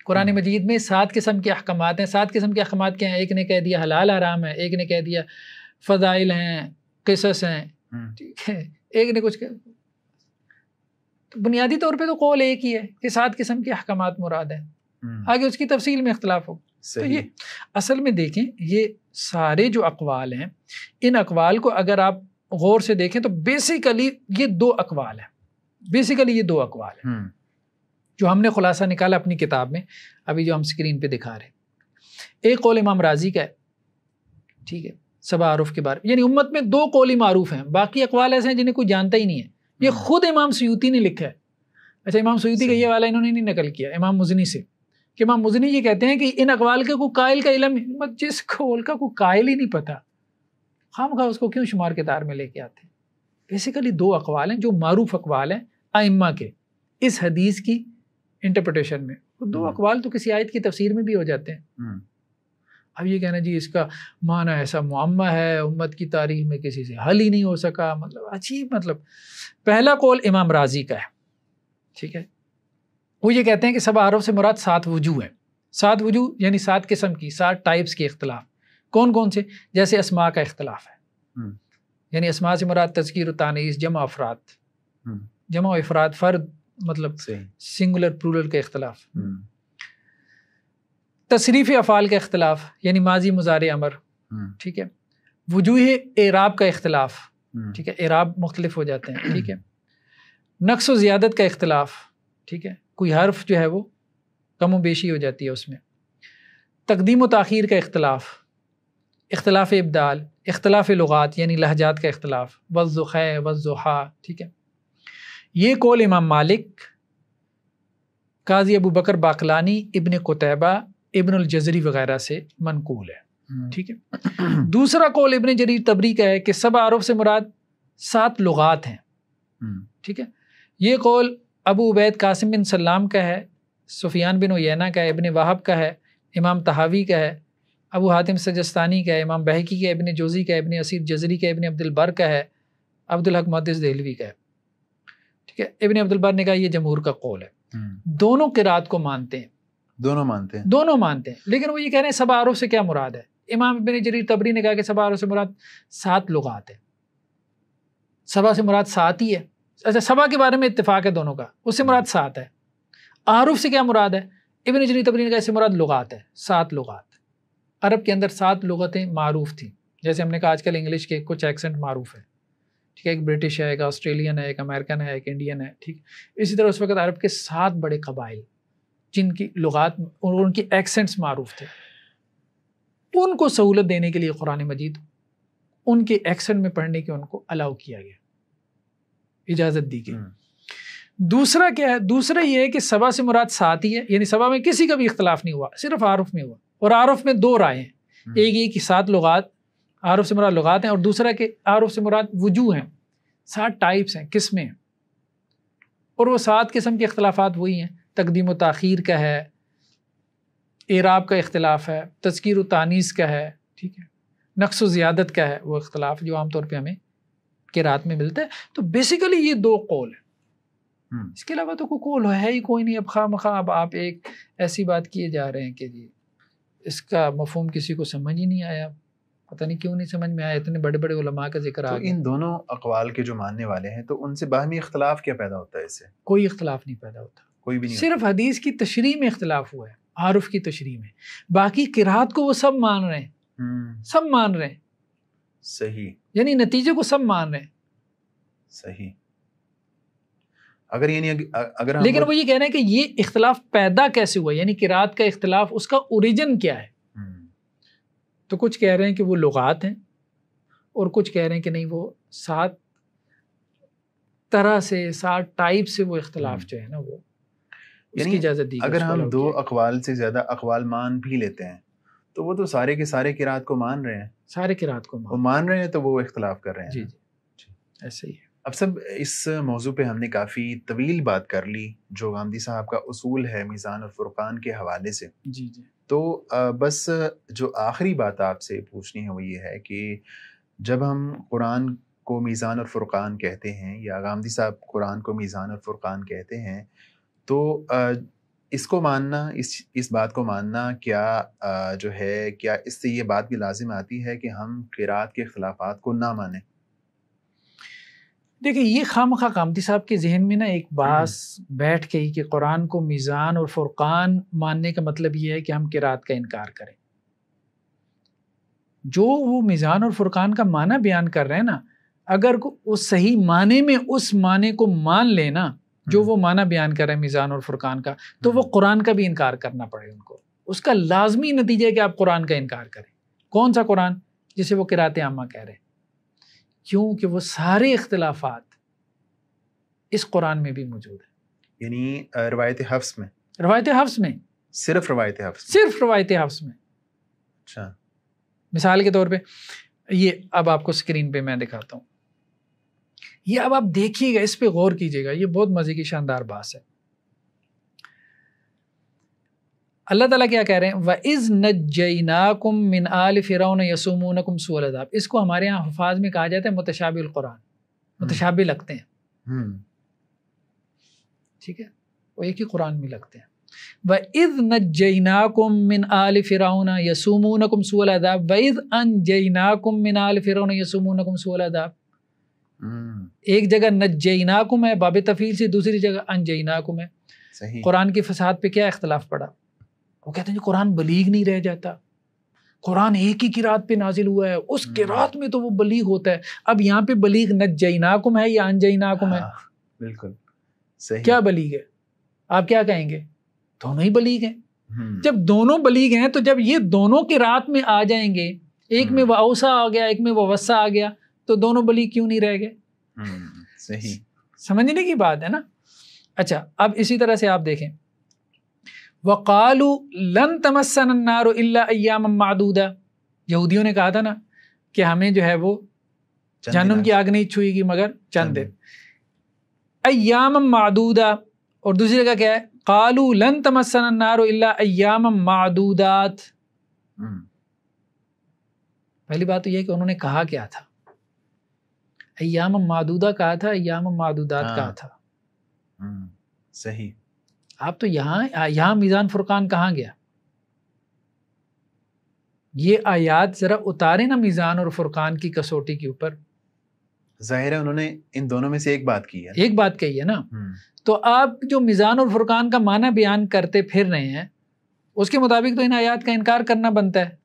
قرآن مجید میں 7 قسم کے احکامات ہیں. 7 قسم کے احکامات کیا ہیں؟ ایک نے کہہ دیا حلال حرام ہے، ایک نے کہہ دیا فضائل ہیں، قصص ہیں، ٹھیک ہے، ایک نے کچھ بنیادی طور پہ تو قول ایک ہی ہے کہ 7 قسم کے احکامات مراد ہیں. آگے اس کی تفصیل میں اختلاف ہو. تو یہ اصل میں دیکھیں یہ سارے جو اقوال ہیں، ان اقوال کو اگر آپ غور سے دیکھیں تو بیسیکلی یہ 2 اقوال ہیں. بیسیکلی یہ 2 اقوال ہیں جو ہم نے خلاصہ نکالا اپنی کتاب میں، ابھی جو ہم اسکرین پہ دکھا رہے ہیں. ایک قول امام راضی کا ہے، ٹھیک ہے، سبع حروف کے بارے میں. یعنی امت میں 2 قول ہی معروف ہیں، باقی اقوال ایسے ہیں جنہیں کوئی جانتا ہی نہیں ہے. یہ خود امام سیوطی نے لکھا ہے. اچھا، امام سیوطی کا یہ والا انہوں نے نہیں نقل کیا امام مزنی سے، کہ امام مزنی یہ کہتے ہیں کہ ان اقوال کے کوئی قائل کا علم، جس قول کا کوئی قائل ہی نہیں پتا، خواہ اس کو کیوں شمار کے دار میں لے کے آتے ہیں. بیسیکلی 2 اقوال ہیں جو معروف اقوال ہیں ائمہ کے اس حدیث کی انٹرپریٹیشن میں. 2 اقوال تو کسی آیت کی تفسیر میں بھی ہو جاتے ہیں. اب یہ کہنا جی اس کا معنی ایسا معمہ ہے، امت کی تاریخ میں کسی سے حل ہی نہیں ہو سکا، مطلب عجیب. مطلب پہلا قول امام راضی کا ہے، ٹھیک ہے، وہ یہ کہتے ہیں کہ سبع حروف سے مراد 7 وجوہ ہیں. 7 وجوہ یعنی 7 قسم کی، 7 ٹائپس کے اختلاف. کون کون سے؟ جیسے اسماء کا اختلاف ہے، یعنی اسماء سے مراد تذکیر و تانیث، جمع افراد، جمع و افراد، فرد مطلب سنگولر پلورل کا اختلاف. تصریف افعال کا اختلاف یعنی ماضی مضارع امر، ٹھیک ہے. وجوہ اعراب کا اختلاف، ٹھیک ہے، اعراب مختلف ہو جاتے ہیں، ٹھیک ہے. نقص و زیادت کا اختلاف، ٹھیک ہے، کوئی حرف جو ہے وہ کم و بیشی ہو جاتی ہے اس میں. تقدیم و تاخیر کا اختلاف، اختلاف ابدال، اختلاف لغات یعنی لہجات کا اختلاف، والضحى والضحى، ٹھیک ہے. یہ قول امام مالک، قاضی ابو بکر باقلانی، ابن قتیبہ، ابن الجزری وغیرہ سے منقول ہے، ٹھیک ہے. دوسرا قول ابن جریر طبری کا ہے کہ 7 حروف سے مراد 7 لغات ہیں، ٹھیک ہے. یہ قول ابو عبید قاسم بن سلام کا ہے، سفیان بن عیینہ کا ہے، ابن وہب کا ہے، امام طحاوی کا ہے، ابو حاتم سجستانی کا ہے، امام بہقی کا ہے، ابن جوزی کا ہے، ابن اسیر جزری کا ہے، ابن عبد البر کا ہے، عبد الحق محدث دہلوی کا ہے، ٹھیک ہے. ابن عبد البر نے کہا یہ جمہور کا قول ہے. دونوں قرات کو مانتے ہیں، دونوں مانتے ہیں، لیکن وہ یہ کہہ رہے ہیں 7 حروف سے کیا مراد ہے. امام ابن جریر طبری نے کہا کہ 7 حروف سے مراد 7 لغات ہے. 7 سے مراد 7 ہی ہے. اچھا، 7 کے بارے میں اتفاق ہے دونوں کا، اس سے مراد 7 ہے. حروف سے کیا مراد ہے؟ ابن جریر طبری نے کہا اس سے مراد لغات ہے، 7 لغات. عرب کے اندر 7 لغتیں معروف تھیں. جیسے ہم نے کہا آج کل انگلش کے کچھ ایکسنٹ معروف ہیں، ٹھیک ہے، ایک برٹش ہے، ایک آسٹریلین ہے، ایک امریکن ہے، ایک انڈین ہے، ٹھیک. اسی طرح اس وقت عرب کے 7 بڑے قبائل جن کی لغات اور ان کی ایکسنٹس معروف تھے، ان کو سہولت دینے کے لیے قرآن مجید ان کے ایکسنٹ میں پڑھنے کے ان کو الاؤ کیا گیا، اجازت دی گئی. دوسرا کیا ہے؟ دوسرا یہ ہے کہ 7 سے مراد 7 ہی ہے، یعنی 7 میں کسی کا بھی اختلاف نہیں ہوا، صرف حروف میں ہوا. اور حروف میں 2 رائے ہیں، ایک یہ کہ 7 لغات، حروف سے مراد لغات ہیں، اور دوسرا کہ حروف سے مراد وجوہ ہیں، 7 ٹائپس ہیں، قسمیں ہیں. اور وہ 7 قسم کے اختلافات وہی ہیں. تقدیم و تاخیر کا ہے، اعراب کا اختلاف ہے، تذکیر و تانیث کا ہے، ٹھیک ہے، نقص و زیادت کا ہے وہ اختلاف جو عام طور پہ ہمیں قرات میں ملتا ہے. تو بیسیکلی یہ 2 قول ہیں، اس کے علاوہ تو کوئی قول ہے ہی کوئی نہیں. اب خواہ مخواہ اب آپ ایک ایسی بات کیے جا رہے ہیں کہ جی اس کا مفہوم کسی کو سمجھ ہی نہیں آیا، پتہ نہیں کیوں نہیں سمجھ میں آیا، اتنے بڑے بڑے علماء کا ذکر آ گیا. ان دونوں اقوال کے جو ماننے والے ہیں تو ان سے باہمی اختلاف کیا پیدا ہوتا ہے؟ اس سے کوئی اختلاف نہیں پیدا ہوتا، کوئی بھی نہیں، صرف حدیث کی تشریح میں اختلاف ہوا ہے، حرف کی تشریح میں. باقی قرات کو وہ سب مان رہے ہیں، سب مان رہے ہیں. صحیح، یعنی نتیجے کو سب مان رہے ہیں. صحیح. اگر لیکن وہ یہ کہہ رہے ہیں کہ یہ اختلاف پیدا کیسے ہوا، یعنی قرات کا اختلاف، اس کا اوریجن کیا ہے. تو کچھ کہہ رہے ہیں کہ وہ لغات ہیں، اور کچھ کہہ رہے ہیں کہ نہیں، وہ 7 طرح سے، 7 ٹائپ سے وہ اختلاف جو ہے نا وہ اس کی اجازت دی. اگر ہم 2 اقوال سے زیادہ اقوال مان بھی لیتے ہیں تو وہ تو سارے کے سارے قرات کو مان رہے ہیں، سارے قرات کو مان رہے ہیں، تو وہ اختلاف کر رہے ہیں. جی جی ایسے ہی ہے. اب سب اس موضوع پہ ہم نے کافی طویل بات کر لی، جو غامدی صاحب کا اصول ہے میزان الفرقان کے حوالے سے. جی جی. تو بس جو آخری بات آپ سے پوچھنی ہے وہ یہ ہے کہ جب ہم قرآن کو میزان اور فرقان کہتے ہیں، یا غامدی صاحب قرآن کو میزان اور فرقان کہتے ہیں، تو اس کو ماننا، اس بات کو ماننا کیا جو ہے، کیا اس سے یہ بات بھی لازم آتی ہے کہ ہم قرات کے اختلافات کو نہ مانیں؟ دیکھیں، یہ خواہ قامتی صاحب کے ذہن میں نا ایک بات بیٹھ گئی کہ قرآن کو میزان اور فرقان ماننے کا مطلب یہ ہے کہ ہم قرات کا انکار کریں۔ جو وہ میزان اور فرقان کا معنی بیان کر رہے ہیں نا، اگر اس صحیح معنی میں اس معنی کو مان لینا جو وہ معنی بیان کر رہے ہیں میزان اور فرقان کا، تو وہ قرآن کا بھی انکار کرنا پڑے ان کو۔ اس کا لازمی نتیجہ ہے کہ آپ قرآن کا انکار کریں۔ کون سا قرآن؟ جسے وہ قرات عامہ کہہ رہے ہیں، کیونکہ وہ سارے اختلافات اس قرآن میں بھی موجود ہیں۔ یعنی روایت حفص میں، روایت حفص میں، صرف روایت حفص، صرف روایت حفص میں۔ اچھا، مثال کے طور پہ یہ اب آپ کو اسکرین پہ میں دکھاتا ہوں، یہ اب آپ دیکھیے گا، اس پہ غور کیجیے گا، یہ بہت مزے کی شاندار بات ہے۔ اللہ تعالیٰ کیا کہہ رہے ہیں؟ وَإِذْ نَجَّيْنَاكُمْ مِنْ آلِ فِرْعَوْنَ يَسُومُونَكُمْ سُوءَ الْعَذَابِ۔ اس کو ہمارے یہاں حفاظ میں کہا جاتا ہے متشابہ القرآن، متشابہ لگتے ہیں، ٹھیک ہے، وہ ایک ہی قرآن میں لگتے ہیں۔ وَإِذْ نَجَّيْنَاكُمْ مِنْ آلِ فِرْعَوْنَ يَسُومُونَكُمْ سُوءَ الْعَذَابِ وَإِذْ أَنْجَيْنَاكُمْ مِنْ آلِ فِرْعَوْنَ يَسُومُونَكُمْ سُوءَ الْعَذَابِ۔ ایک جگہ نجیناکم ہے باب تفعیل سے، دوسری جگہ انجیناکم ہے۔ صحیح۔ قرآن کی فساد پہ کیا اختلاف پڑا؟ وہ کہتے ہیں کہ قرآن بلیغ نہیں رہ جاتا، قرآن ایک ہی قرات پہ نازل ہوا ہے، اس قرات میں تو وہ بلیغ ہوتا ہے۔ اب یہاں پہ بلیغ نجیناکم ہے یا انجیناکم ہے؟ بالکل صحیح۔ کیا بلیغ ہے؟ آپ کیا کہیں گے؟ دونوں ہی بلیغ ہیں۔ جب دونوں بلیغ ہیں تو جب یہ دونوں قرات میں آ جائیں گے، ایک میں وہ اوسا آ گیا، ایک میں وہ وسا آ گیا، تو دونوں بلیغ کیوں نہیں رہ گئے؟ صحیح، سمجھنے کی بات ہے نا۔ اچھا، اب اسی طرح سے آپ دیکھیں، وَقَالُوا لَن تَمَسَّنَا النَّارُ إِلَّا أَيَّامًا مَّعْدُودًا۔ یہودیوں نے کہا تھا نا کہ ہمیں جو ہے وہ جہنم کی آگ نہیں چھوئے گی مگر چند دن، ایام معدودہ۔ اور دوسری جگہ کیا ہے؟ قَالُوا لَن تَمَسَّنَا النَّارُ إِلَّا أَيَّامًا مَّعْدُودَاتٍ۔ پہلی بات تو یہ ہے کہ انہوں نے کہا کیا تھا؟ ایام معدودہ کہا تھا، ایام معدودات کہا تھا۔ صحیح۔ آپ تو یہاں میزان فرقان کہاں گیا؟ یہ آیات ذرا اتارے نا میزان اور فرقان کی کسوٹی کے اوپر۔ ظاہر ہے انہوں نے ان دونوں میں سے ایک بات کی ہے، ایک بات کہی ہے نا۔ تو آپ جو میزان اور فرقان کا معنی بیان کرتے پھر رہے ہیں، اس کے مطابق تو ان آیات کا انکار کرنا بنتا ہے۔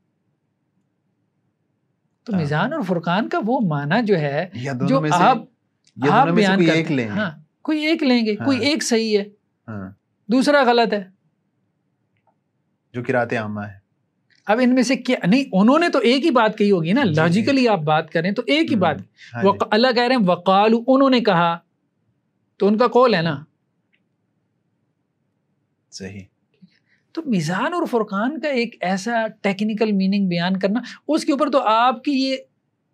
تو میزان اور فرقان کا وہ معنی جو ہے جو آپ بیان کرتے ہیں، ہاں، کوئی ایک لیں گے، کوئی ایک صحیح ہے، دوسرا غلط ہے، جو قرات عامہ ہے۔ اب ان میں سے کیا نہیں، انہوں نے تو ایک ہی بات کہی ہوگی نا، لاجیکلی آپ بات کریں تو ایک ہی بات۔ اللہ کہہ رہے ہیں وقالو، انہوں نے کہا، تو ان کا قول ہے نا۔ صحیح۔ تو میزان اور فرقان کا ایک ایسا ٹیکنیکل میننگ بیان کرنا، اس کے اوپر تو آپ کی یہ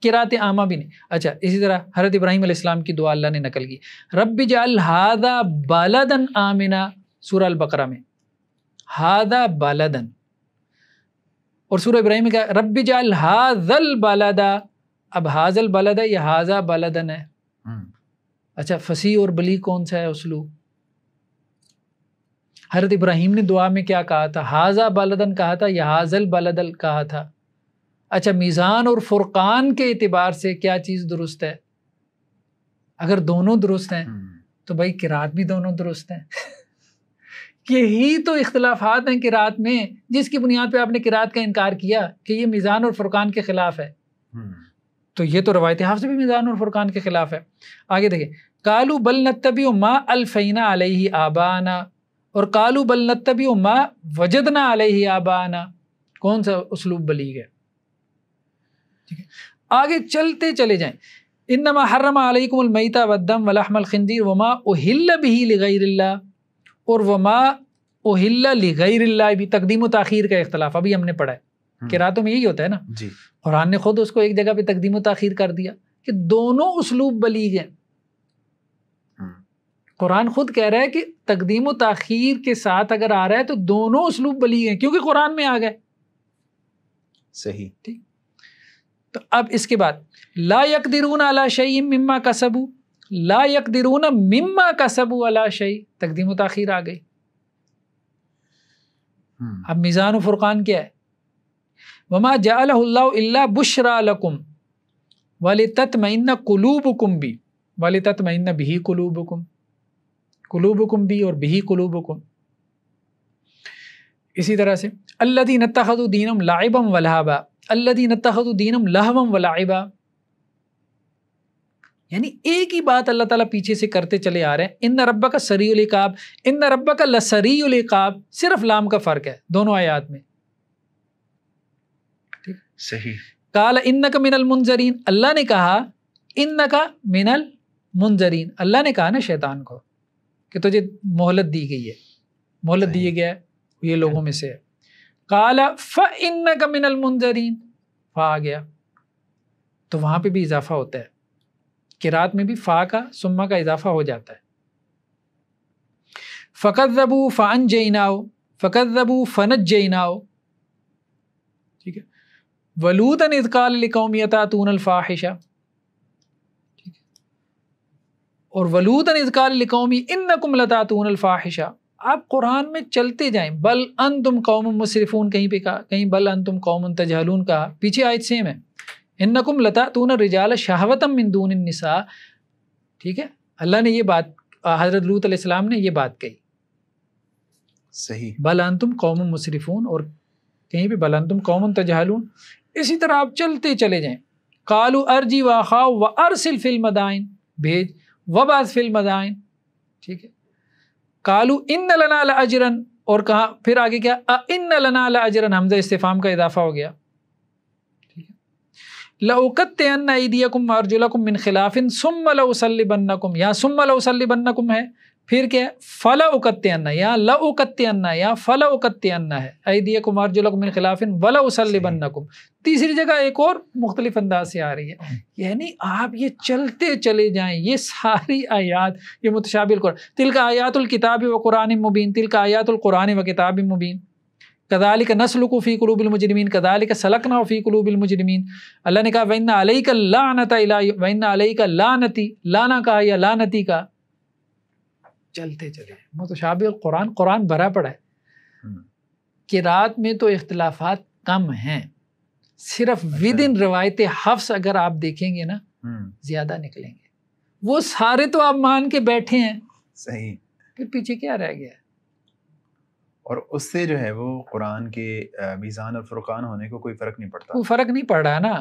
قرات عامہ بھی نہیں۔ اچھا، اسی طرح حضرت ابراہیم علیہ السلام کی دعا اللہ نے نقل کی، رب اجعل ھذا بلدا آمنا، سورہ البقرہ میں ھذا بلدن، اور سورہ ابراہیم میں کہا رب اجعل ھذا البلد۔ اب ھذا البلد ہے یا ھذا بلدن ہے؟ اچھا، فصیح اور بلیغ کون سا ہے اسلوب؟ حضرت ابراہیم نے دعا میں کیا کہا تھا؟ ھذا بلدن کہا تھا یا ھذا البلد کہا تھا؟ اچھا، میزان اور فرقان کے اعتبار سے کیا چیز درست ہے؟ اگر دونوں درست ہیں تو بھائی قرات بھی دونوں درست ہیں۔ یہی تو اختلافات ہیں قرات میں، جس کی بنیاد پہ آپ نے قرات کا انکار کیا کہ یہ میزان اور فرقان کے خلاف ہے۔ تو یہ تو روایت حفص بھی میزان اور فرقان کے خلاف ہے۔ آگے دیکھیں، قالوا بل نتبع ما الفینا علیہ آبانا، اور قالوا بل نتبع ما وجدنا علیہ آبانا۔ کون سا اسلوب بلیغ ہے؟ ٹھیک ہے، آگے چلتے چلے جائیں۔ انما حرم علیکم المیتۃ والدم ولحم الخنزیر وما اہل بہ لغیر اللہ، اور وما اہل لغیر اللہ بھی تقدیم و تاخیر کا اختلاف ابھی ہم نے پڑھا ہے، قراتوں میں یہی ہوتا ہے نا جی۔ قرآن نے خود اس کو ایک جگہ پہ تقدیم و تاخیر کر دیا کہ دونوں اسلوب بلیغ ہیں۔ قرآن خود کہہ رہا ہے کہ تقدیم و تاخیر کے ساتھ اگر آ رہا ہے تو دونوں اسلوب بلیغ ہیں، کیونکہ قرآن میں آ گئے۔ صحیح۔ ٹھیک، تو اب اس کے بعد لا یقدرون علی شیء مما کسبوا، لا یقدرون مما کسبوا علی شیء، تقدیم و تاخیر آ گئی. اب میزان و فرقان کیا ہے؟ وما جعلہ اللہ الا بشرا لکم ولتطمئن قلوبکم بھی، ولتطمئن بہ قلوبکم، قلوبکم بھی اور بہ قلوبکم. اسی طرح سے الذین اتخذوا دینہم لعبا ولہبا، الذین اتخذوا دینہم لہوا ولعبا، یعنی ایک ہی بات اللہ تعالیٰ پیچھے سے کرتے چلے آ رہے ہیں. ان ربک سریع العقاب، ان ربک لسریع العقاب، صرف لام کا فرق ہے دونوں آیات میں. صحیح. قال انک من المنذرین، اللہ نے کہا انک من المنذرین، اللہ نے کہا نا شیطان کو کہ تجھے مہلت دی گئی ہے، مہلت دیے گیا ہے، یہ لوگوں میں سے ہے. قال فانک من المنذرین، فا آ گیا تو وہاں پہ بھی اضافہ ہوتا ہے، قرات میں بھی فا کا سما کا اضافہ ہو جاتا ہے. فکذبوا فانجیناہ، فکذبوا فنجیناہ، ٹھیک ہے. ولوطا اذ قال لقومہ اتاتون الفاحشہ، اور ولوطا اذ قال لقومہ انکم لتاتون الفاحشہ. آپ قرآن میں چلتے جائیں، بل انتم قوم مسرفون کہیں پہ کہا، کہیں بل انتم قوم تجہلون کہا، پیچھے آیت سیم ہے انکم لتاتون الرجال شہوۃ من دون النساء. ٹھیک ہے، اللہ نے یہ بات، حضرت لوط علیہ السلام نے یہ بات کہی. صحیح. بل انتم قوم مسرفون، اور کہیں پہ بل انتم قوم تجہلون. اسی طرح آپ چلتے چلے جائیں. قالوا ارجی واخا وارسل فی المدائن، بھیج وبعث فی المدائن. ٹھیک ہے. قالوا ان لنا لاجرا، اور کہا پھر آگے کیا، ان لنا لاجرا، حمزہ استفہام کا اضافہ ہو گیا. لأقطعن ایدیکم وارجلکم من خلاف ثم لأصلبنکم، یا ثم لأصلبنکم ہے، پھر کیا ہے فلأقطعن، یا لأقطعن یا فلأقطعن ہے، ایدیکم وارجلکم من خلاف ولأصلبنکم. تیسری جگہ ایک اور مختلف انداز سے آ رہی ہے. یعنی آپ یہ چلتے چلے جائیں، یہ ساری آیات یہ متشابہ القرآن. تلک آیات الکتاب و قرآن مبین، تلک آیات القرآن و کتاب مبین، کذالک نسلک فی قلوب المجرمین، کذالک سلکنا فی قلوب المجرمین. اللہ نے کہا وَإِنَّ عَلَيْكَ اللَّعْنَةَ إِلَىٰ وَإِنَّ عَلَيْكَ لَعْنَتِي، لانا کہا یا لعنتی کا. چلتے چلے متشابہ القرآن، قرآن بھرا پڑا ہے. قرات میں تو اختلافات کم ہیں، صرف ود ان روایت حفظ اگر آپ دیکھیں گے نا زیادہ نکلیں گے. وہ سارے تو آپ مان کے بیٹھے ہیں. صحیح. پھر پیچھے کیا رہ گیا ہے؟ اور اس سے جو ہے وہ قرآن کے میزان اور فرقان ہونے کو کوئی فرق نہیں پڑتا. کوئی فرق نہیں پڑ رہا نا.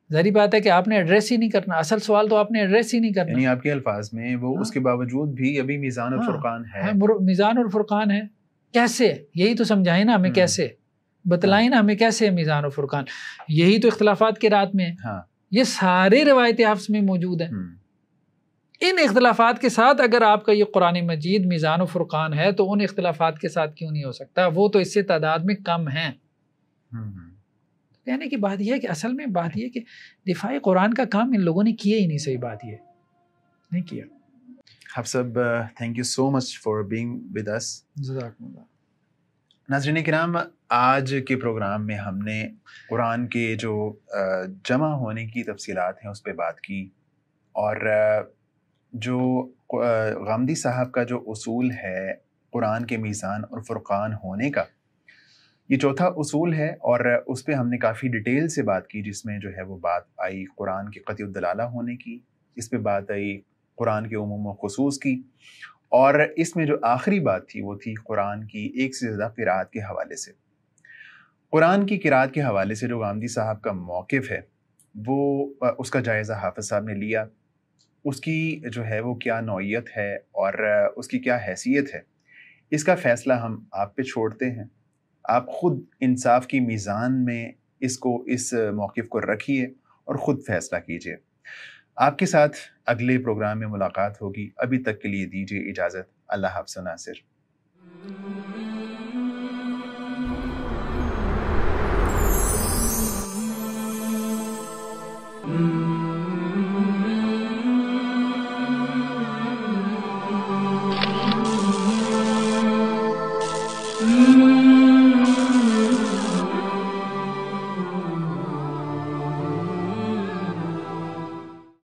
ظاہری بات ہے کہ آپ نے ایڈریس ہی نہیں کرنا، اصل سوال تو آپ نے ایڈریس ہی نہیں کرنا. یعنی آپ کے الفاظ میں وہ اس کے باوجود بھی ابھی میزان اور فرقان ہے. میزان اور فرقان ہے. کیسے؟ یہی تو سمجھائیں نا ہمیں، کیسے بتلائیں نا ہمیں کیسے میزان اور فرقان. یہی تو اختلافات کے رات میں ہے. یہ سارے روایت حفظ میں موجود ہیں. ان اختلافات کے ساتھ اگر آپ کا یہ قرآن مجید میزان و فرقان ہے تو ان اختلافات کے ساتھ کیوں نہیں ہو سکتا؟ وہ تو اس سے تعداد میں کم ہیں. کہنے کی بات یہ ہے کہ اصل میں بات یہ ہے کہ دفاع قرآن کا کام ان لوگوں نے کیا ہی نہیں. صحیح بات یہ نہیں کیا. حفظ صاحب thank you so much for being with us. جزاکم اللہ. ناظرین کرام، آج کے پروگرام میں ہم نے قرآن کے جو جمع ہونے کی تفصیلات ہیں اس پہ بات کی، اور جو غامدی صاحب کا جو اصول ہے قرآن کے میزان اور فرقان ہونے کا، یہ چوتھا اصول ہے، اور اس پہ ہم نے کافی ڈیٹیل سے بات کی، جس میں جو ہے وہ بات آئی قرآن کے قطعی الدلالہ ہونے کی، اس پہ بات آئی قرآن کے عموم و خصوص کی، اور اس میں جو آخری بات تھی وہ تھی قرآن کی ایک سے زیادہ قرات کے حوالے سے. قرآن کی قرات کے حوالے سے جو غامدی صاحب کا موقف ہے وہ اس کا جائزہ حافظ صاحب نے لیا. اس کی جو ہے وہ کیا نوعیت ہے اور اس کی کیا حیثیت ہے، اس کا فیصلہ ہم آپ پہ چھوڑتے ہیں. آپ خود انصاف کی میزان میں اس موقف کو رکھیے اور خود فیصلہ کیجیے. آپ کے ساتھ اگلے پروگرام میں ملاقات ہوگی. ابھی تک کے لیے دیجیے اجازت. اللہ حافظ ناصر.